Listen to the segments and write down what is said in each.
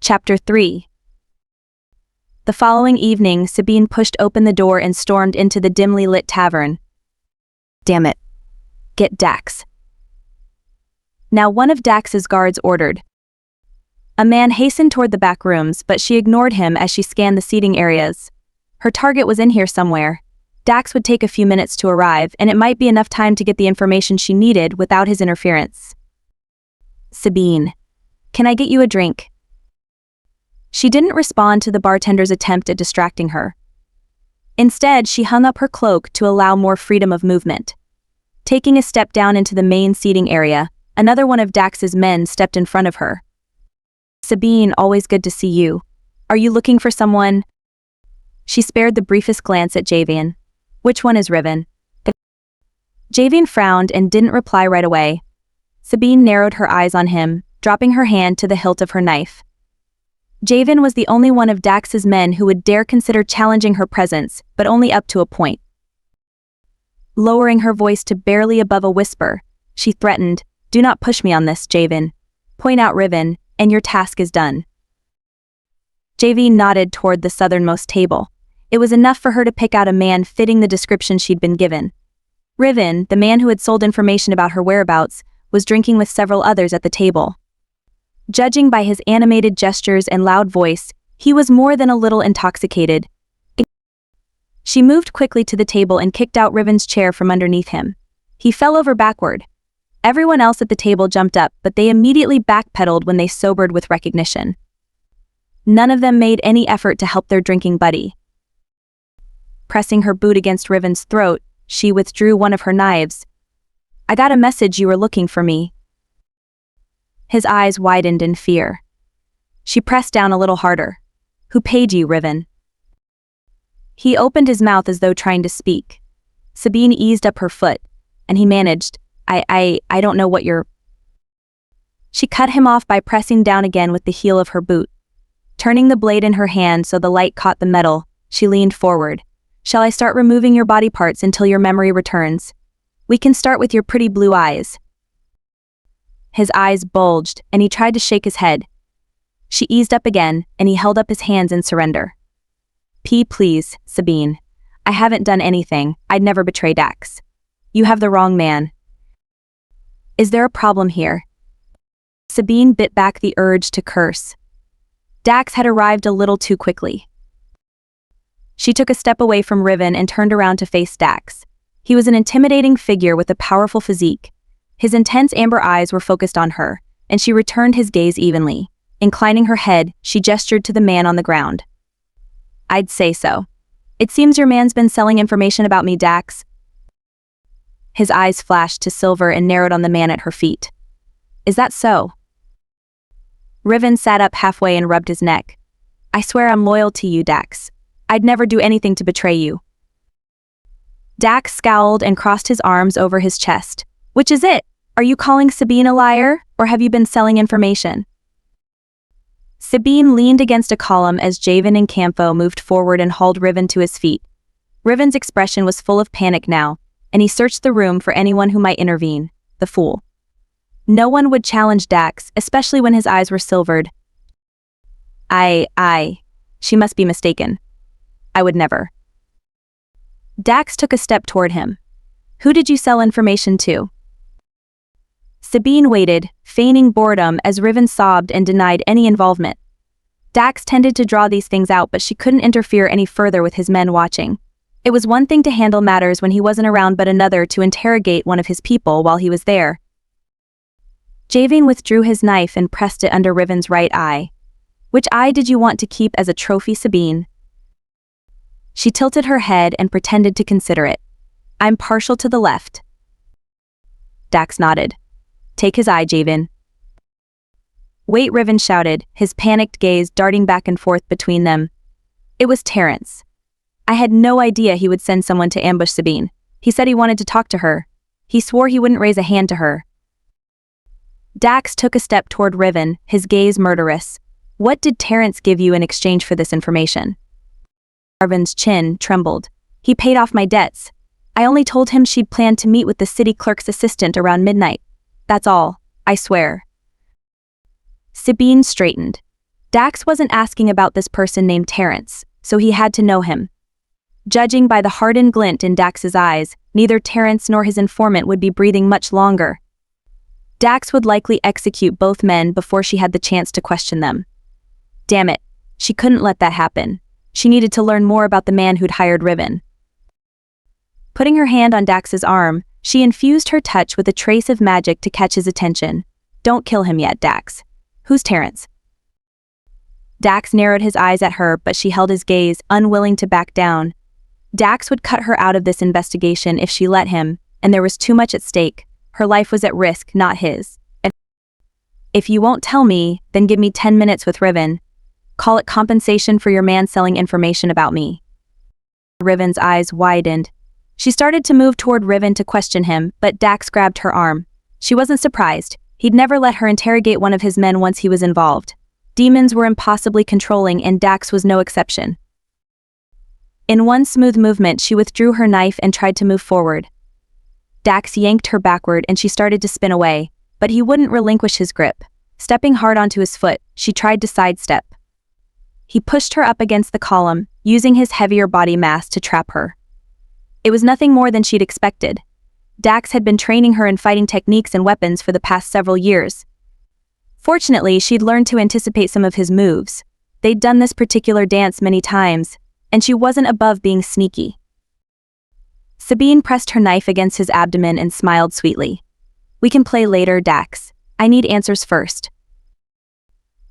Chapter 3. The following evening, Sabine pushed open the door and stormed into the dimly lit tavern. Damn it. Get Dax. Now one of Dax's guards ordered. A man hastened toward the back rooms, but she ignored him as she scanned the seating areas. Her target was in here somewhere. Dax would take a few minutes to arrive, and it might be enough time to get the information she needed without his interference. Sabine. Can I get you a drink? She didn't respond to the bartender's attempt at distracting her. Instead, she hung up her cloak to allow more freedom of movement. Taking a step down into the main seating area, another one of Dax's men stepped in front of her. Sabine, always good to see you. Are you looking for someone? She spared the briefest glance at Javian. Which one is Riven? Javian frowned and didn't reply right away. Sabine narrowed her eyes on him, dropping her hand to the hilt of her knife. Javian was the only one of Dax's men who would dare consider challenging her presence, but only up to a point. Lowering her voice to barely above a whisper, she threatened, "Do not push me on this, Javian. Point out Riven, and your task is done." Javian nodded toward the southernmost table. It was enough for her to pick out a man fitting the description she'd been given. Riven, the man who had sold information about her whereabouts, was drinking with several others at the table. Judging by his animated gestures and loud voice, he was more than a little intoxicated. She moved quickly to the table and kicked out Riven's chair from underneath him. He fell over backward. Everyone else at the table jumped up, but they immediately backpedaled when they sobered with recognition. None of them made any effort to help their drinking buddy. Pressing her boot against Riven's throat, she withdrew one of her knives. "I got a message you were looking for me." His eyes widened in fear. She pressed down a little harder. "Who paid you, Riven?" He opened his mouth as though trying to speak. Sabine eased up her foot, and he managed, I don't know what you're... She cut him off by pressing down again with the heel of her boot. Turning the blade in her hand so the light caught the metal, she leaned forward. "Shall I start removing your body parts until your memory returns? We can start with your pretty blue eyes." His eyes bulged, and he tried to shake his head. She eased up again, and he held up his hands in surrender. Please, Sabine. I haven't done anything. I'd never betray Dax. You have the wrong man." "Is there a problem here?" Sabine bit back the urge to curse. Dax had arrived a little too quickly. She took a step away from Riven and turned around to face Dax. He was an intimidating figure with a powerful physique. His intense amber eyes were focused on her, and she returned his gaze evenly. Inclining her head, she gestured to the man on the ground. "I'd say so. It seems your man's been selling information about me, Dax." His eyes flashed to silver and narrowed on the man at her feet. "Is that so?" Riven sat up halfway and rubbed his neck. "I swear I'm loyal to you, Dax. I'd never do anything to betray you." Dax scowled and crossed his arms over his chest. "Which is it? Are you calling Sabine a liar, or have you been selling information?" Sabine leaned against a column as Javian and Campo moved forward and hauled Riven to his feet. Riven's expression was full of panic now, and he searched the room for anyone who might intervene. The fool. No one would challenge Dax, especially when his eyes were silvered. She must be mistaken. I would never." Dax took a step toward him. "Who did you sell information to?" Sabine waited, feigning boredom as Riven sobbed and denied any involvement. Dax tended to draw these things out, but she couldn't interfere any further with his men watching. It was one thing to handle matters when he wasn't around, but another to interrogate one of his people while he was there. Javian withdrew his knife and pressed it under Riven's right eye. "Which eye did you want to keep as a trophy, Sabine?" She tilted her head and pretended to consider it. "I'm partial to the left." Dax nodded. "Take his eye, Javian." "Wait," Riven shouted, his panicked gaze darting back and forth between them. "It was Terrence. I had no idea he would send someone to ambush Sabine. He said he wanted to talk to her. He swore he wouldn't raise a hand to her." Dax took a step toward Riven, his gaze murderous. "What did Terrence give you in exchange for this information?" Riven's chin trembled. "He paid off my debts. I only told him she'd planned to meet with the city clerk's assistant around midnight. That's all, I swear." Sabine straightened. Dax wasn't asking about this person named Terrence, so he had to know him. Judging by the hardened glint in Dax's eyes, neither Terrence nor his informant would be breathing much longer. Dax would likely execute both men before she had the chance to question them. Damn it, she couldn't let that happen. She needed to learn more about the man who'd hired Riven. Putting her hand on Dax's arm, she infused her touch with a trace of magic to catch his attention. Don't kill him yet, Dax. Who's Terrence? Dax narrowed his eyes at her, but she held his gaze, unwilling to back down. Dax would cut her out of this investigation if she let him, and there was too much at stake. Her life was at risk, not his. If you won't tell me, then give me 10 minutes with Riven. Call it compensation for your man selling information about me. Riven's eyes widened. She started to move toward Riven to question him, but Dax grabbed her arm. She wasn't surprised. He'd never let her interrogate one of his men once he was involved. Demons were impossibly controlling, and Dax was no exception. In one smooth movement, she withdrew her knife and tried to move forward. Dax yanked her backward and she started to spin away, but he wouldn't relinquish his grip. Stepping hard onto his foot, she tried to sidestep. He pushed her up against the column, using his heavier body mass to trap her. It was nothing more than she'd expected. Dax had been training her in fighting techniques and weapons for the past several years. Fortunately, she'd learned to anticipate some of his moves. They'd done this particular dance many times, and she wasn't above being sneaky. Sabine pressed her knife against his abdomen and smiled sweetly. We can play later, Dax. I need answers first.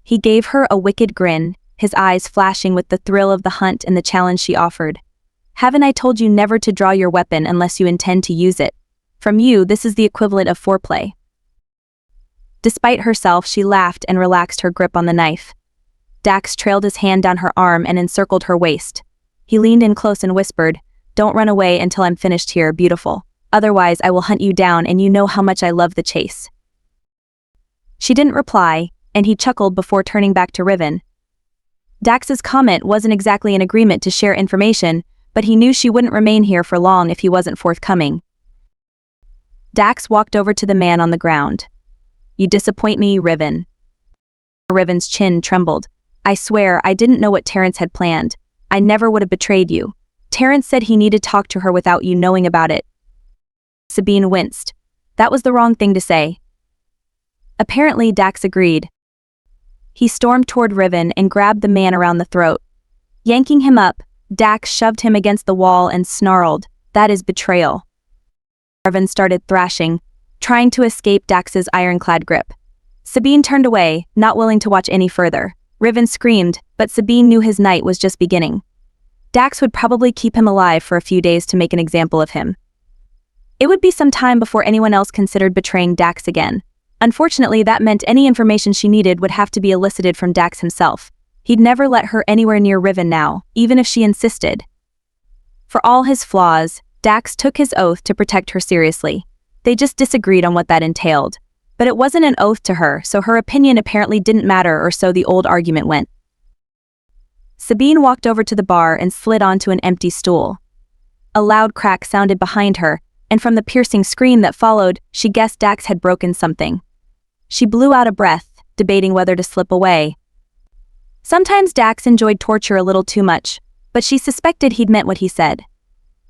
He gave her a wicked grin, his eyes flashing with the thrill of the hunt and the challenge she offered. Haven't I told you never to draw your weapon unless you intend to use it? From you, this is the equivalent of foreplay. Despite herself, she laughed and relaxed her grip on the knife. Dax trailed his hand down her arm and encircled her waist. He leaned in close and whispered, "Don't run away until I'm finished here, beautiful. Otherwise, I will hunt you down, and you know how much I love the chase." She didn't reply, and he chuckled before turning back to Riven. Dax's comment wasn't exactly an agreement to share information, but he knew she wouldn't remain here for long if he wasn't forthcoming. Dax walked over to the man on the ground. "You disappoint me, Riven." Riven's chin trembled. "I swear, I didn't know what Terrence had planned. I never would have betrayed you. Terrence said he needed to talk to her without you knowing about it." Sabine winced. That was the wrong thing to say. Apparently, Dax agreed. He stormed toward Riven and grabbed the man around the throat. Yanking him up, Dax shoved him against the wall and snarled, "That is betrayal." Riven started thrashing, trying to escape Dax's ironclad grip. Sabine turned away, not willing to watch any further. Riven screamed, but Sabine knew his night was just beginning. Dax would probably keep him alive for a few days to make an example of him. It would be some time before anyone else considered betraying Dax again. Unfortunately, that meant any information she needed would have to be elicited from Dax himself. He'd never let her anywhere near Riven now, even if she insisted. For all his flaws, Dax took his oath to protect her seriously. They just disagreed on what that entailed. But it wasn't an oath to her, so her opinion apparently didn't matter, or so the old argument went. Sabine walked over to the bar and slid onto an empty stool. A loud crack sounded behind her, and from the piercing scream that followed, she guessed Dax had broken something. She blew out a breath, debating whether to slip away. Sometimes Dax enjoyed torture a little too much, but she suspected he'd meant what he said.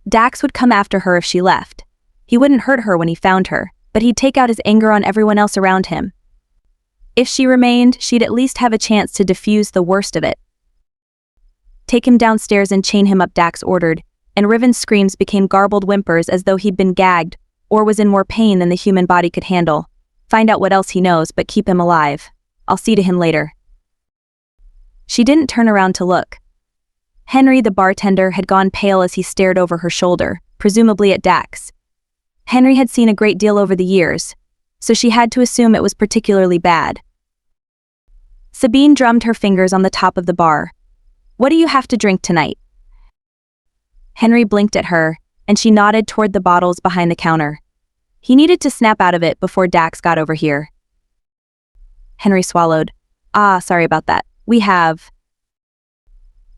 Dax would come after her if she left. He wouldn't hurt her when he found her, but he'd take out his anger on everyone else around him. If she remained, she'd at least have a chance to diffuse the worst of it. "Take him downstairs and chain him up," Dax ordered, and Riven's screams became garbled whimpers as though he'd been gagged, or was in more pain than the human body could handle. "Find out what else he knows, but keep him alive. I'll see to him later." She didn't turn around to look. Henry, the bartender, had gone pale as he stared over her shoulder, presumably at Dax. Henry had seen a great deal over the years, so she had to assume it was particularly bad. Sabine drummed her fingers on the top of the bar. "What do you have to drink tonight?" Henry blinked at her, and she nodded toward the bottles behind the counter. He needed to snap out of it before Dax got over here. Henry swallowed. "Ah, sorry about that. We have..."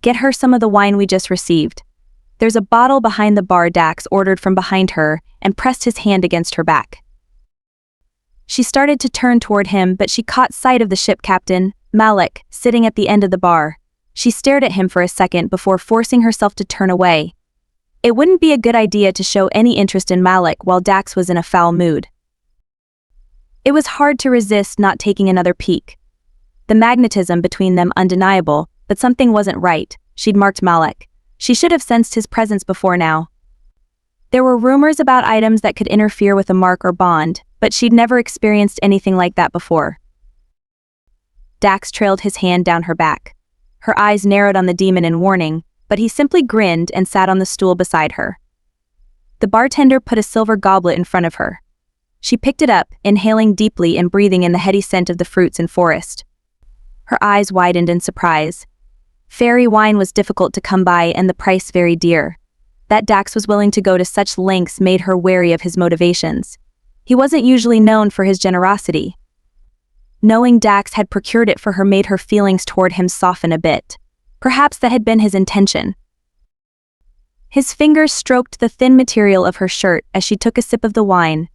"Get her some of the wine we just received." "There's a bottle behind the bar," Dax ordered from behind her and pressed his hand against her back. She started to turn toward him, but she caught sight of the ship captain, Malik, sitting at the end of the bar. She stared at him for a second before forcing herself to turn away. It wouldn't be a good idea to show any interest in Malik while Dax was in a foul mood. It was hard to resist not taking another peek. The magnetism between them undeniable, but something wasn't right. She'd marked Malik. She should have sensed his presence before now. There were rumors about items that could interfere with a mark or bond, but she'd never experienced anything like that before. Dax trailed his hand down her back. Her eyes narrowed on the demon in warning, but he simply grinned and sat on the stool beside her. The bartender put a silver goblet in front of her. She picked it up, inhaling deeply and breathing in the heady scent of the fruits and forest. Her eyes widened in surprise. Fairy wine was difficult to come by and the price very dear. That Dax was willing to go to such lengths made her wary of his motivations. He wasn't usually known for his generosity. Knowing Dax had procured it for her made her feelings toward him soften a bit. Perhaps that had been his intention. His fingers stroked the thin material of her shirt as she took a sip of the wine.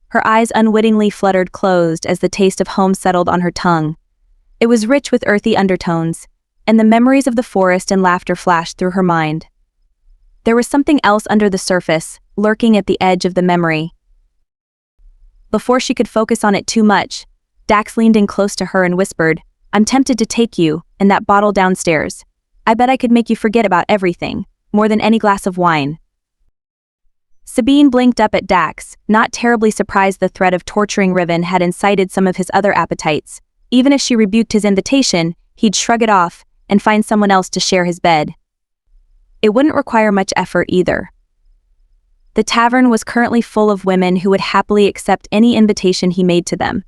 Her eyes unwittingly fluttered closed as the taste of home settled on her tongue. It was rich with earthy undertones, and the memories of the forest and laughter flashed through her mind. There was something else under the surface, lurking at the edge of the memory. Before she could focus on it too much, Dax leaned in close to her and whispered, "I'm tempted to take you, and that bottle downstairs. I bet I could make you forget about everything, more than any glass of wine." Sabine blinked up at Dax, not terribly surprised the threat of torturing Riven had incited some of his other appetites. Even if she rebuked his invitation, he'd shrug it off and find someone else to share his bed. It wouldn't require much effort either. The tavern was currently full of women who would happily accept any invitation he made to them.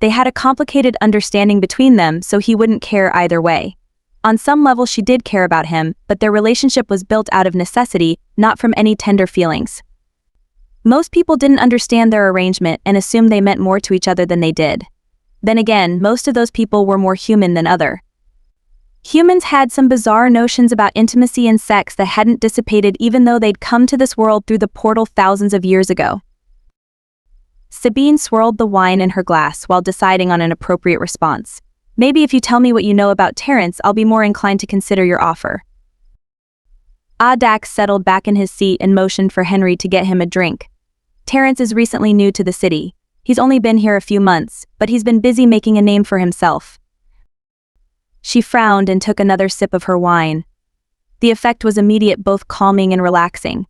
They had a complicated understanding between them, so he wouldn't care either way. On some level she did care about him, but their relationship was built out of necessity, not from any tender feelings. Most people didn't understand their arrangement and assumed they meant more to each other than they did. Then again, most of those people were more human than other. Humans had some bizarre notions about intimacy and sex that hadn't dissipated even though they'd come to this world through the portal thousands of years ago. Sabine swirled the wine in her glass while deciding on an appropriate response. "Maybe if you tell me what you know about Terrence, I'll be more inclined to consider your offer." Dax settled back in his seat and motioned for Henry to get him a drink. "Terrence is recently new to the city. He's only been here a few months, but he's been busy making a name for himself." She frowned and took another sip of her wine. The effect was immediate, both calming and relaxing.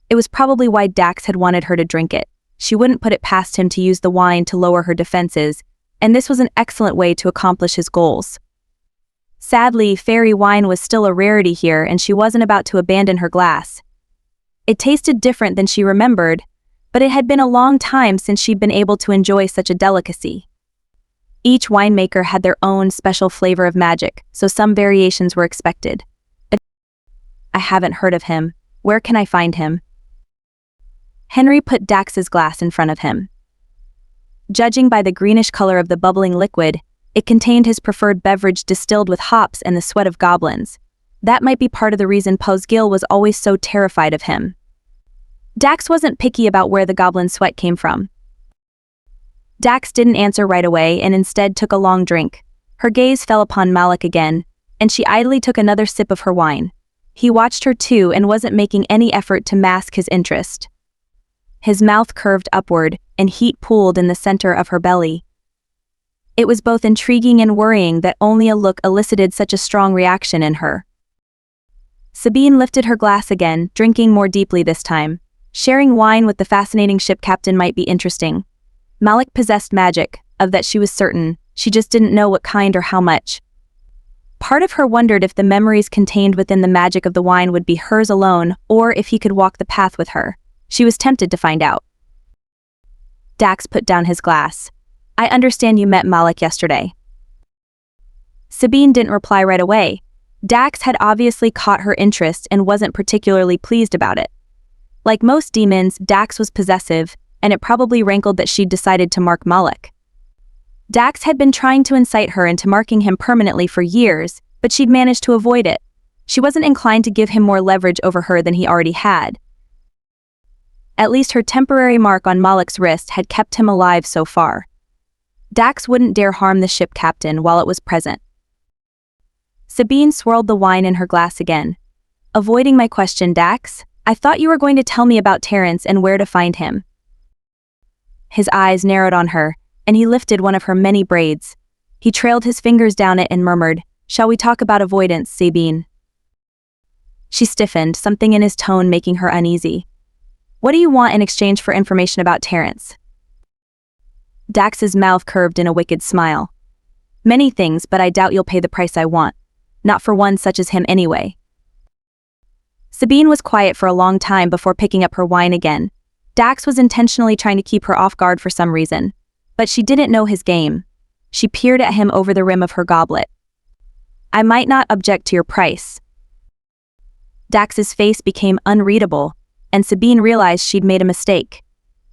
It was probably why Dax had wanted her to drink it. She wouldn't put it past him to use the wine to lower her defenses, and this was an excellent way to accomplish his goals. Sadly, fairy wine was still a rarity here and she wasn't about to abandon her glass. It tasted different than she remembered, but it had been a long time since she'd been able to enjoy such a delicacy. Each winemaker had their own special flavor of magic, so some variations were expected. "I haven't heard of him. Where can I find him?" Henry put Dax's glass in front of him. Judging by the greenish color of the bubbling liquid, it contained his preferred beverage distilled with hops and the sweat of goblins. That might be part of the reason Posgil was always so terrified of him. Dax wasn't picky about where the goblin sweat came from. Dax didn't answer right away and instead took a long drink. Her gaze fell upon Malik again, and she idly took another sip of her wine. He watched her too and wasn't making any effort to mask his interest. His mouth curved upward, and heat pooled in the center of her belly. It was both intriguing and worrying that only a look elicited such a strong reaction in her. Sabine lifted her glass again, drinking more deeply this time. Sharing wine with the fascinating ship captain might be interesting. Malik possessed magic, of that she was certain, she just didn't know what kind or how much. Part of her wondered if the memories contained within the magic of the wine would be hers alone, or if he could walk the path with her. She was tempted to find out. Dax put down his glass. "I understand you met Malik yesterday." Sabine didn't reply right away. Dax had obviously caught her interest and wasn't particularly pleased about it. Like most demons, Dax was possessive, and it probably rankled that she'd decided to mark Malik. Dax had been trying to incite her into marking him permanently for years, but she'd managed to avoid it. She wasn't inclined to give him more leverage over her than he already had. At least her temporary mark on Malik's wrist had kept him alive so far. Dax wouldn't dare harm the ship captain while it was present. Sabine swirled the wine in her glass again. Avoiding my question, Dax, I thought you were going to tell me about Terrence and where to find him. His eyes narrowed on her, and he lifted one of her many braids. He trailed his fingers down it and murmured, "Shall we talk about avoidance, Sabine?" She stiffened, something in his tone making her uneasy. "What do you want in exchange for information about Terrence?" Dax's mouth curved in a wicked smile. "Many things, but I doubt you'll pay the price I want. Not for one such as him anyway." Sabine was quiet for a long time before picking up her wine again. Dax was intentionally trying to keep her off guard for some reason. But she didn't know his game. She peered at him over the rim of her goblet. "I might not object to your price." Dax's face became unreadable, and Sabine realized she'd made a mistake.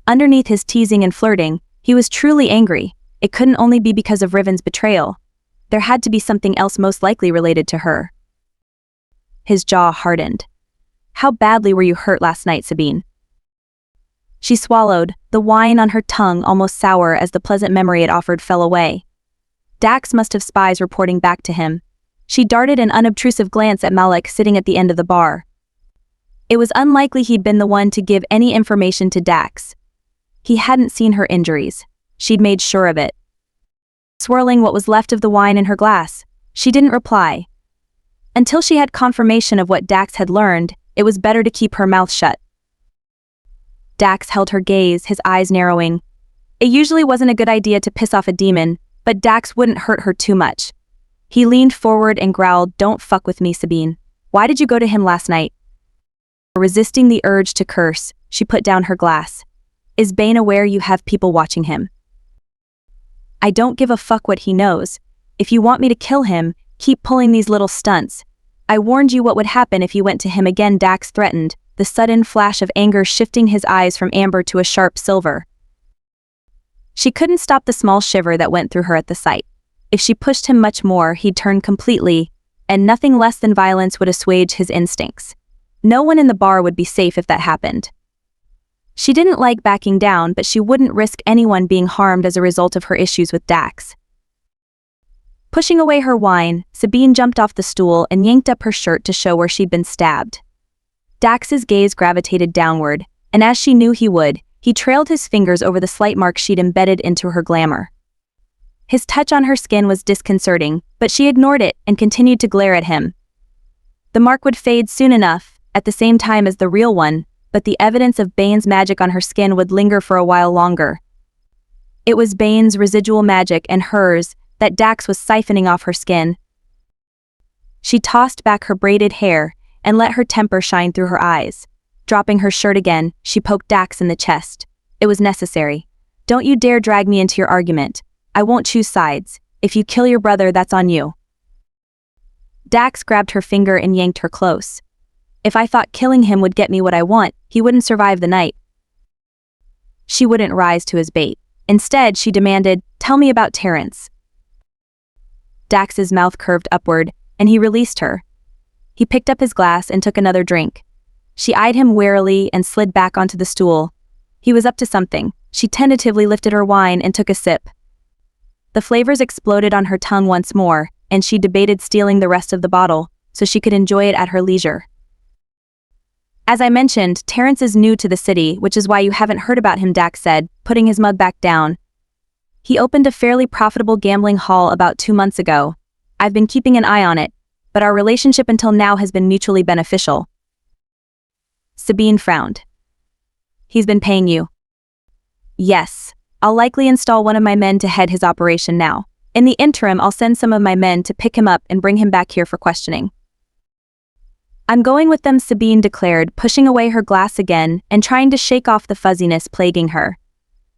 Underneath his teasing and flirting, he was truly angry. It couldn't only be because of Riven's betrayal. There had to be something else most likely related to her. His jaw hardened. "How badly were you hurt last night, Sabine?" She swallowed, the wine on her tongue almost sour as the pleasant memory it offered fell away. Dax must have spies reporting back to him. She darted an unobtrusive glance at Malik sitting at the end of the bar. It was unlikely he'd been the one to give any information to Dax. He hadn't seen her injuries. She'd made sure of it. Swirling what was left of the wine in her glass, she didn't reply. Until she had confirmation of what Dax had learned, it was better to keep her mouth shut. Dax held her gaze, his eyes narrowing. It usually wasn't a good idea to piss off a demon, but Dax wouldn't hurt her too much. He leaned forward and growled, "Don't fuck with me, Sabine. Why did you go to him last night?" Resisting the urge to curse, she put down her glass. "Is Bane aware you have people watching him?" "I don't give a fuck what he knows. If you want me to kill him, keep pulling these little stunts. I warned you what would happen if you went to him again," Dax threatened, the sudden flash of anger shifting his eyes from amber to a sharp silver. She couldn't stop the small shiver that went through her at the sight. If she pushed him much more, he'd turn completely, and nothing less than violence would assuage his instincts. No one in the bar would be safe if that happened. She didn't like backing down, but she wouldn't risk anyone being harmed as a result of her issues with Dax. Pushing away her wine, Sabine jumped off the stool and yanked up her shirt to show where she'd been stabbed. Dax's gaze gravitated downward, and as she knew he would, he trailed his fingers over the slight mark she'd embedded into her glamour. His touch on her skin was disconcerting, but she ignored it and continued to glare at him. The mark would fade soon enough, at the same time as the real one, but the evidence of Bane's magic on her skin would linger for a while longer. It was Bane's residual magic and hers that Dax was siphoning off her skin. She tossed back her braided hair and let her temper shine through her eyes. Dropping her shirt again, she poked Dax in the chest. "It was necessary. Don't you dare drag me into your argument. I won't choose sides. If you kill your brother, that's on you." Dax grabbed her finger and yanked her close. "If I thought killing him would get me what I want, he wouldn't survive the night." She wouldn't rise to his bait. Instead, she demanded, "Tell me about Terrence." Dax's mouth curved upward, and he released her. He picked up his glass and took another drink. She eyed him warily and slid back onto the stool. He was up to something. She tentatively lifted her wine and took a sip. The flavors exploded on her tongue once more, and she debated stealing the rest of the bottle, so she could enjoy it at her leisure. "As I mentioned, Terrence is new to the city, which is why you haven't heard about him," Dax said, putting his mug back down. "He opened a fairly profitable gambling hall about 2 months ago. I've been keeping an eye on it, but our relationship until now has been mutually beneficial." Sabine frowned. "He's been paying you?" "Yes. I'll likely install one of my men to head his operation now. In the interim, I'll send some of my men to pick him up and bring him back here for questioning." "I'm going with them," Sabine declared, pushing away her glass again and trying to shake off the fuzziness plaguing her.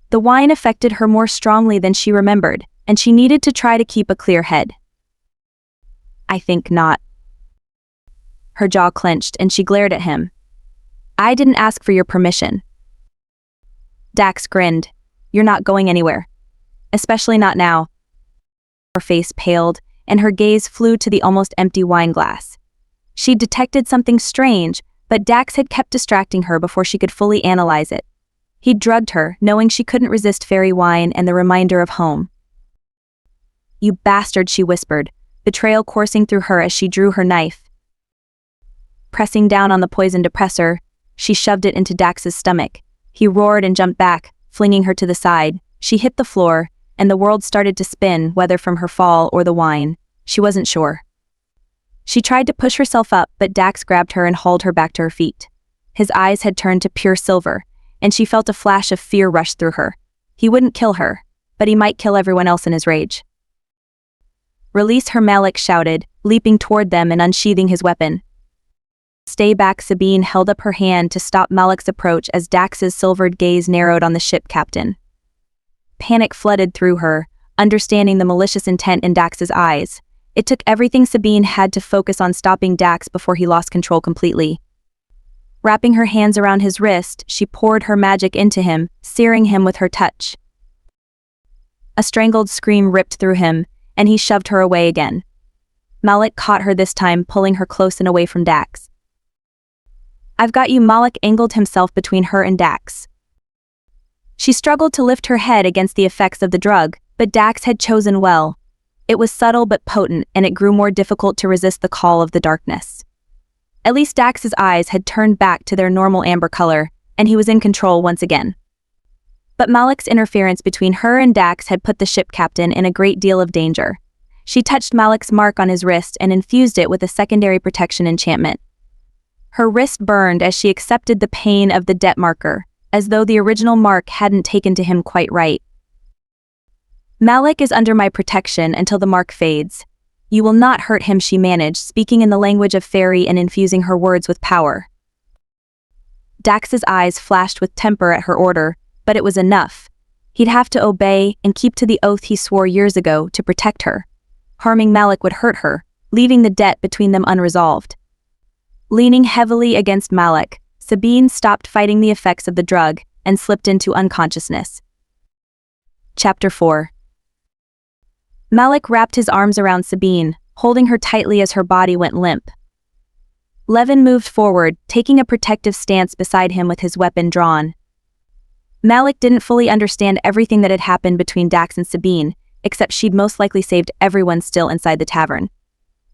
The wine affected her more strongly than she remembered, and she needed to try to keep a clear head. "I think not." Her jaw clenched and she glared at him. "I didn't ask for your permission." Dax grinned. "You're not going anywhere. Especially not now." Her face paled, and her gaze flew to the almost empty wine glass. She detected something strange, but Dax had kept distracting her before she could fully analyze it. He'd drugged her, knowing she couldn't resist fairy wine and the reminder of home. "You bastard," she whispered, betrayal coursing through her as she drew her knife. Pressing down on the poison depressor, she shoved it into Dax's stomach. He roared and jumped back, flinging her to the side. She hit the floor, and the world started to spin, whether from her fall or the wine. She wasn't sure. She tried to push herself up, but Dax grabbed her and hauled her back to her feet. His eyes had turned to pure silver, and she felt a flash of fear rush through her. He wouldn't kill her, but he might kill everyone else in his rage. "Release her," Malik shouted, leaping toward them and unsheathing his weapon. "Stay back." Sabine held up her hand to stop Malik's approach as Dax's silvered gaze narrowed on the ship captain. Panic flooded through her, understanding the malicious intent in Dax's eyes. It took everything Sabine had to focus on stopping Dax before he lost control completely. Wrapping her hands around his wrist, she poured her magic into him, searing him with her touch. A strangled scream ripped through him, and he shoved her away again. Malik caught her this time, pulling her close and away from Dax. "I've got you." Malik angled himself between her and Dax. She struggled to lift her head against the effects of the drug, but Dax had chosen well. It was subtle but potent, and it grew more difficult to resist the call of the darkness. At least Dax's eyes had turned back to their normal amber color, and he was in control once again. But Malik's interference between her and Dax had put the ship captain in a great deal of danger. She touched Malik's mark on his wrist and infused it with a secondary protection enchantment. Her wrist burned as she accepted the pain of the debt marker, as though the original mark hadn't taken to him quite right. "Malik is under my protection until the mark fades. You will not hurt him," she managed, speaking in the language of fairy and infusing her words with power. Dax's eyes flashed with temper at her order, but it was enough. He'd have to obey and keep to the oath he swore years ago to protect her. Harming Malik would hurt her, leaving the debt between them unresolved. Leaning heavily against Malik, Sabine stopped fighting the effects of the drug and slipped into unconsciousness. Chapter 4. Malik wrapped his arms around Sabine, holding her tightly as her body went limp. Levin moved forward, taking a protective stance beside him with his weapon drawn. Malik didn't fully understand everything that had happened between Dax and Sabine, except she'd most likely saved everyone still inside the tavern.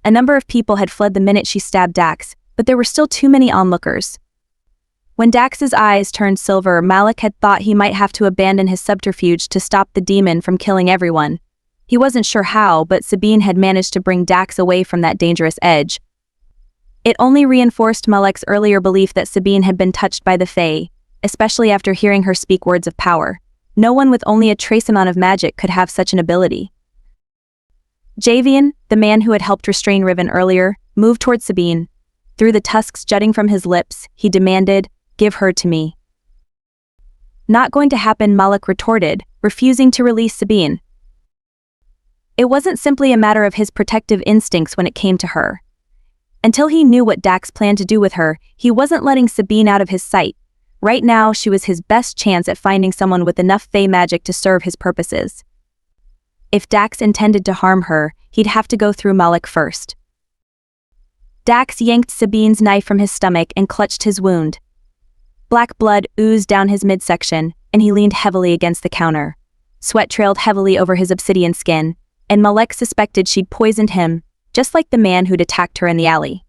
A number of people had fled the minute she stabbed Dax, but there were still too many onlookers. When Dax's eyes turned silver, Malik had thought he might have to abandon his subterfuge to stop the demon from killing everyone. He wasn't sure how, but Sabine had managed to bring Dax away from that dangerous edge. It only reinforced Malik's earlier belief that Sabine had been touched by the Fae, especially after hearing her speak words of power. No one with only a trace amount of magic could have such an ability. Javian, the man who had helped restrain Riven earlier, moved toward Sabine. Through the tusks jutting from his lips, he demanded, "Give her to me." "Not going to happen," Malik retorted, refusing to release Sabine. It wasn't simply a matter of his protective instincts when it came to her. Until he knew what Dax planned to do with her, he wasn't letting Sabine out of his sight. Right now, she was his best chance at finding someone with enough Fae magic to serve his purposes. If Dax intended to harm her, he'd have to go through Malik first. Dax yanked Sabine's knife from his stomach and clutched his wound. Black blood oozed down his midsection, and he leaned heavily against the counter. Sweat trailed heavily over his obsidian skin, and Malik suspected she'd poisoned him, just like the man who'd attacked her in the alley.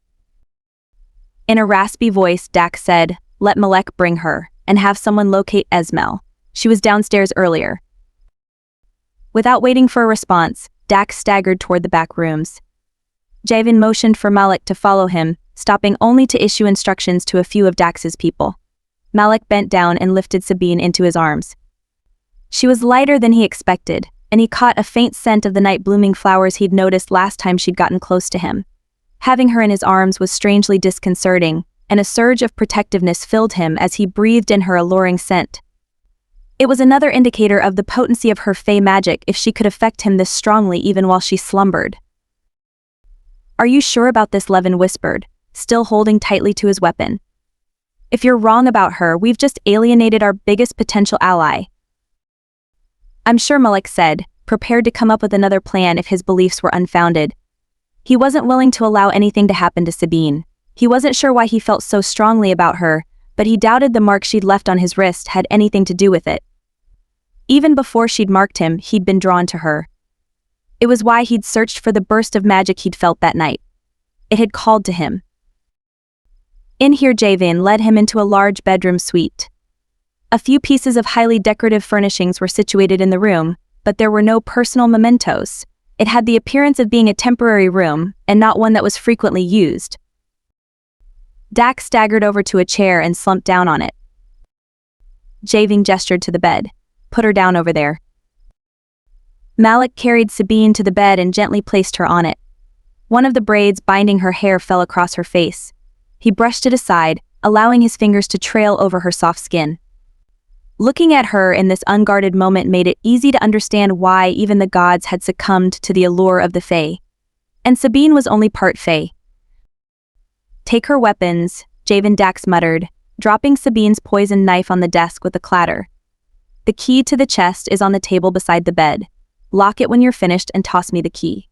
In a raspy voice, Dax said, "Let Malik bring her, and have someone locate Esmel. She was downstairs earlier." Without waiting for a response, Dax staggered toward the back rooms. Javen motioned for Malik to follow him, stopping only to issue instructions to a few of Dax's people. Malik bent down and lifted Sabine into his arms. She was lighter than he expected, and he caught a faint scent of the night-blooming flowers he'd noticed last time she'd gotten close to him. Having her in his arms was strangely disconcerting, and a surge of protectiveness filled him as he breathed in her alluring scent. It was another indicator of the potency of her Fae magic if she could affect him this strongly even while she slumbered. "Are you sure about this?" Levin whispered, still holding tightly to his weapon. "If you're wrong about her, we've just alienated our biggest potential ally." "I'm sure," Malik said, prepared to come up with another plan if his beliefs were unfounded. He wasn't willing to allow anything to happen to Sabine. He wasn't sure why he felt so strongly about her, but he doubted the mark she'd left on his wrist had anything to do with it. Even before she'd marked him, he'd been drawn to her. It was why he'd searched for the burst of magic he'd felt that night. It had called to him. In here, Javen led him into a large bedroom suite. A few pieces of highly decorative furnishings were situated in the room, but there were no personal mementos. It had the appearance of being a temporary room, and not one that was frequently used. Dax staggered over to a chair and slumped down on it. Javen gestured to the bed. Put her down over there. Malik carried Sabine to the bed and gently placed her on it. One of the braids binding her hair fell across her face. He brushed it aside, allowing his fingers to trail over her soft skin. Looking at her in this unguarded moment made it easy to understand why even the gods had succumbed to the allure of the Fae. And Sabine was only part Fae. Take her weapons, Javen Dax muttered, dropping Sabine's poisoned knife on the desk with a clatter. The key to the chest is on the table beside the bed. Lock it when you're finished and toss me the key.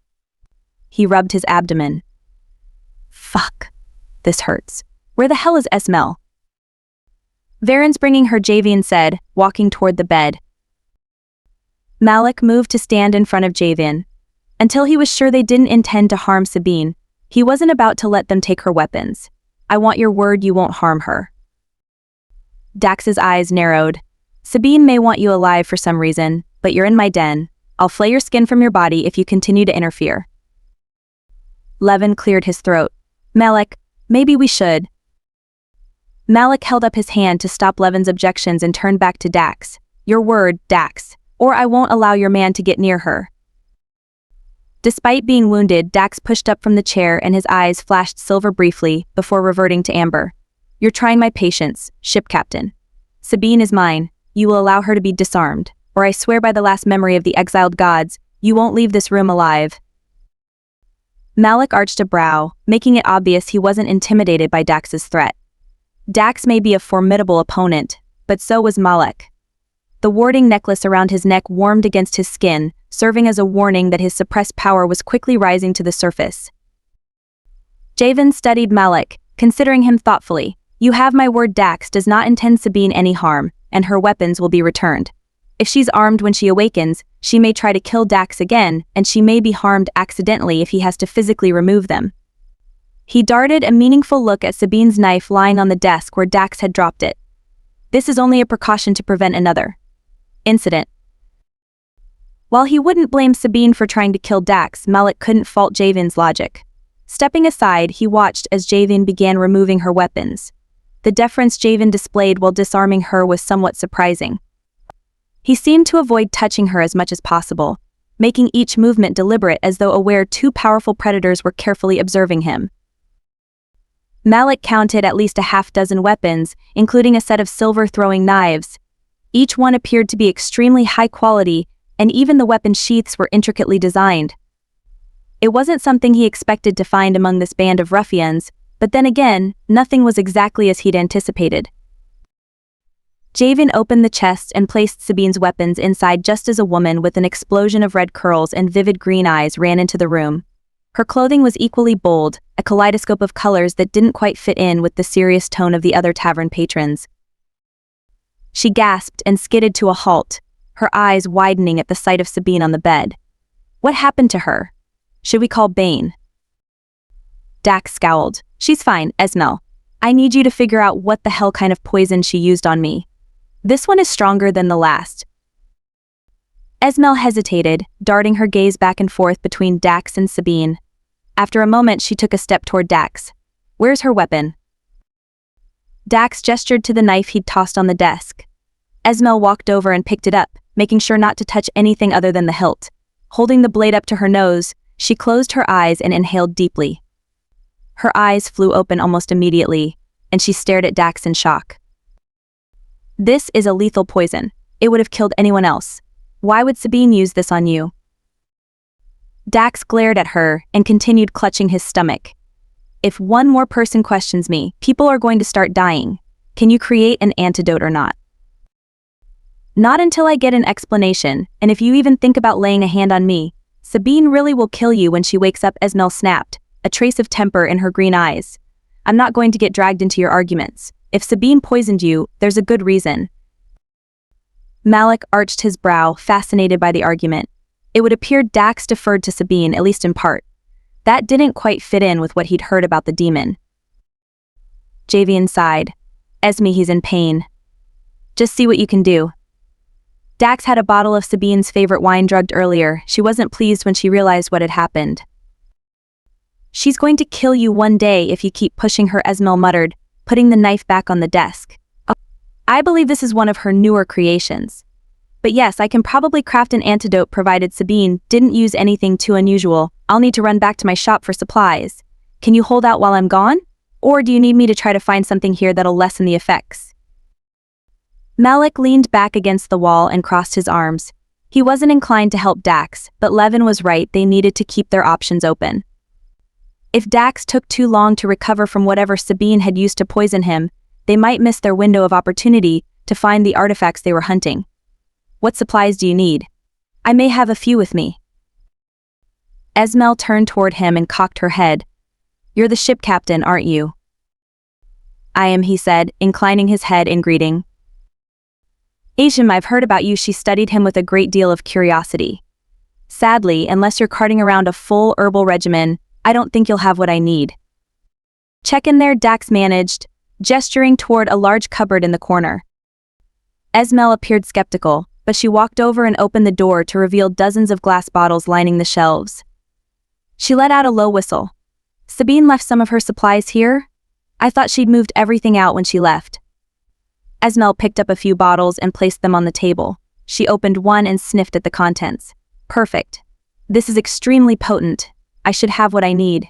He rubbed his abdomen. Fuck. This hurts. Where the hell is Esmel? Varen's bringing her, Javian said, walking toward the bed. Malik moved to stand in front of Javian. Until he was sure they didn't intend to harm Sabine, he wasn't about to let them take her weapons. I want your word you won't harm her. Dax's eyes narrowed. Sabine may want you alive for some reason, but you're in my den. I'll flay your skin from your body if you continue to interfere. Levin cleared his throat. Malik, maybe we should. Malik held up his hand to stop Levin's objections and turned back to Dax. Your word, Dax, or I won't allow your man to get near her. Despite being wounded, Dax pushed up from the chair and his eyes flashed silver briefly before reverting to amber. You're trying my patience, ship captain. Sabine is mine. You will allow her to be disarmed, or I swear by the last memory of the exiled gods, you won't leave this room alive. Malik arched a brow, making it obvious he wasn't intimidated by Dax's threat. Dax may be a formidable opponent, but so was Malik. The warding necklace around his neck warmed against his skin, serving as a warning that his suppressed power was quickly rising to the surface. Javen studied Malik, considering him thoughtfully. You have my word, Dax does not intend Sabine any harm, and her weapons will be returned. If she's armed when she awakens, she may try to kill Dax again, and she may be harmed accidentally if he has to physically remove them. He darted a meaningful look at Sabine's knife lying on the desk where Dax had dropped it. This is only a precaution to prevent another incident. While he wouldn't blame Sabine for trying to kill Dax, Malik couldn't fault Javen's logic. Stepping aside, he watched as Javen began removing her weapons. The deference Javen displayed while disarming her was somewhat surprising. He seemed to avoid touching her as much as possible, making each movement deliberate as though aware two powerful predators were carefully observing him. Malik counted at least a half-dozen weapons, including a set of silver-throwing knives. Each one appeared to be extremely high quality, and even the weapon sheaths were intricately designed. It wasn't something he expected to find among this band of ruffians, but then again, nothing was exactly as he'd anticipated. Javen opened the chest and placed Sabine's weapons inside just as a woman with an explosion of red curls and vivid green eyes ran into the room. Her clothing was equally bold, a kaleidoscope of colors that didn't quite fit in with the serious tone of the other tavern patrons. She gasped and skidded to a halt, her eyes widening at the sight of Sabine on the bed. What happened to her? Should we call Bane? Dax scowled. She's fine, Esmel. I need you to figure out what the hell kind of poison she used on me. This one is stronger than the last. Esmel hesitated, darting her gaze back and forth between Dax and Sabine. After a moment, she took a step toward Dax. Where's her weapon? Dax gestured to the knife he'd tossed on the desk. Esmel walked over and picked it up, making sure not to touch anything other than the hilt. Holding the blade up to her nose, she closed her eyes and inhaled deeply. Her eyes flew open almost immediately, and she stared at Dax in shock. This is a lethal poison. It would have killed anyone else. Why would Sabine use this on you? Dax glared at her and continued clutching his stomach. If one more person questions me, people are going to start dying. Can you create an antidote or not? Not until I get an explanation, and if you even think about laying a hand on me, Sabine really will kill you when she wakes up, Esmel snapped, a trace of temper in her green eyes. I'm not going to get dragged into your arguments. If Sabine poisoned you, there's a good reason. Malik arched his brow, fascinated by the argument. It would appear Dax deferred to Sabine, at least in part. That didn't quite fit in with what he'd heard about the demon. Javian sighed. Esme, he's in pain. Just see what you can do. Dax had a bottle of Sabine's favorite wine drugged earlier. She wasn't pleased when she realized what had happened. She's going to kill you one day if you keep pushing her, Esmel muttered, putting the knife back on the desk. I believe this is one of her newer creations. But yes, I can probably craft an antidote provided Sabine didn't use anything too unusual. I'll need to run back to my shop for supplies. Can you hold out while I'm gone? Or do you need me to try to find something here that'll lessen the effects? Malik leaned back against the wall and crossed his arms. He wasn't inclined to help Dax, but Levin was right, they needed to keep their options open. If Dax took too long to recover from whatever Sabine had used to poison him, they might miss their window of opportunity to find the artifacts they were hunting. What supplies do you need? I may have a few with me. Esmel turned toward him and cocked her head. You're the ship captain, aren't you? I am, he said, inclining his head in greeting. Ashim, I've heard about you. She studied him with a great deal of curiosity. Sadly, unless you're carting around a full herbal regimen, I don't think you'll have what I need. Check in there, Dax managed, gesturing toward a large cupboard in the corner. Esmel appeared skeptical, but she walked over and opened the door to reveal dozens of glass bottles lining the shelves. She let out a low whistle. Sabine left some of her supplies here? I thought she'd moved everything out when she left. Esmel picked up a few bottles and placed them on the table. She opened one and sniffed at the contents. Perfect. This is extremely potent. I should have what I need.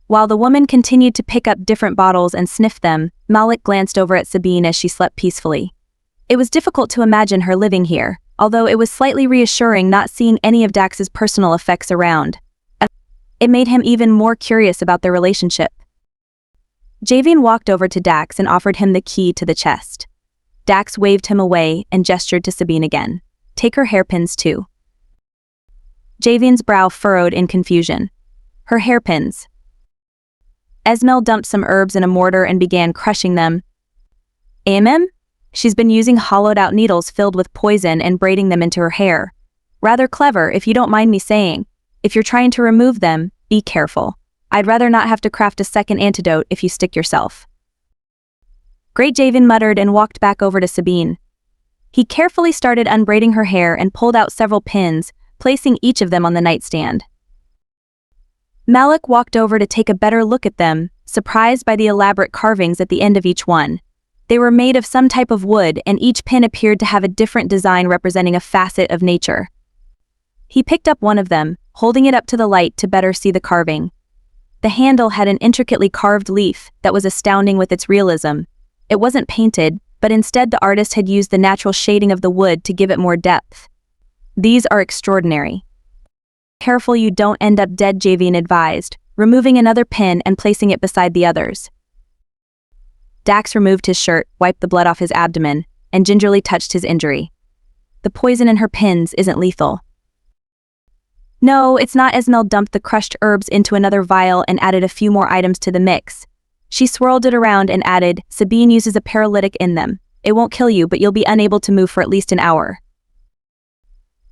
While the woman continued to pick up different bottles and sniff them, Malik glanced over at Sabine as she slept peacefully. It was difficult to imagine her living here, although it was slightly reassuring not seeing any of Dax's personal effects around. It made him even more curious about their relationship. Javian walked over to Dax and offered him the key to the chest. Dax waved him away and gestured to Sabine again. Take her hairpins too. Javian's brow furrowed in confusion. Her hairpins. Esmel dumped some herbs in a mortar and began crushing them. She's been using hollowed-out needles filled with poison and braiding them into her hair. Rather clever, if you don't mind me saying. If you're trying to remove them, be careful. I'd rather not have to craft a second antidote if you stick yourself. Great, Javian muttered and walked back over to Sabine. He carefully started unbraiding her hair and pulled out several pins, placing each of them on the nightstand. Malik walked over to take a better look at them, surprised by the elaborate carvings at the end of each one. They were made of some type of wood, and each pin appeared to have a different design representing a facet of nature. He picked up one of them, holding it up to the light to better see the carving. The handle had an intricately carved leaf that was astounding with its realism. It wasn't painted, but instead the artist had used the natural shading of the wood to give it more depth. These are extraordinary. Careful you don't end up dead, Javian advised, removing another pin and placing it beside the others. Dax removed his shirt, wiped the blood off his abdomen, and gingerly touched his injury. The poison in her pins isn't lethal. No, it's not. Esmel dumped the crushed herbs into another vial and added a few more items to the mix. She swirled it around and added, Sabine uses a paralytic in them. It won't kill you, but you'll be unable to move for at least an hour.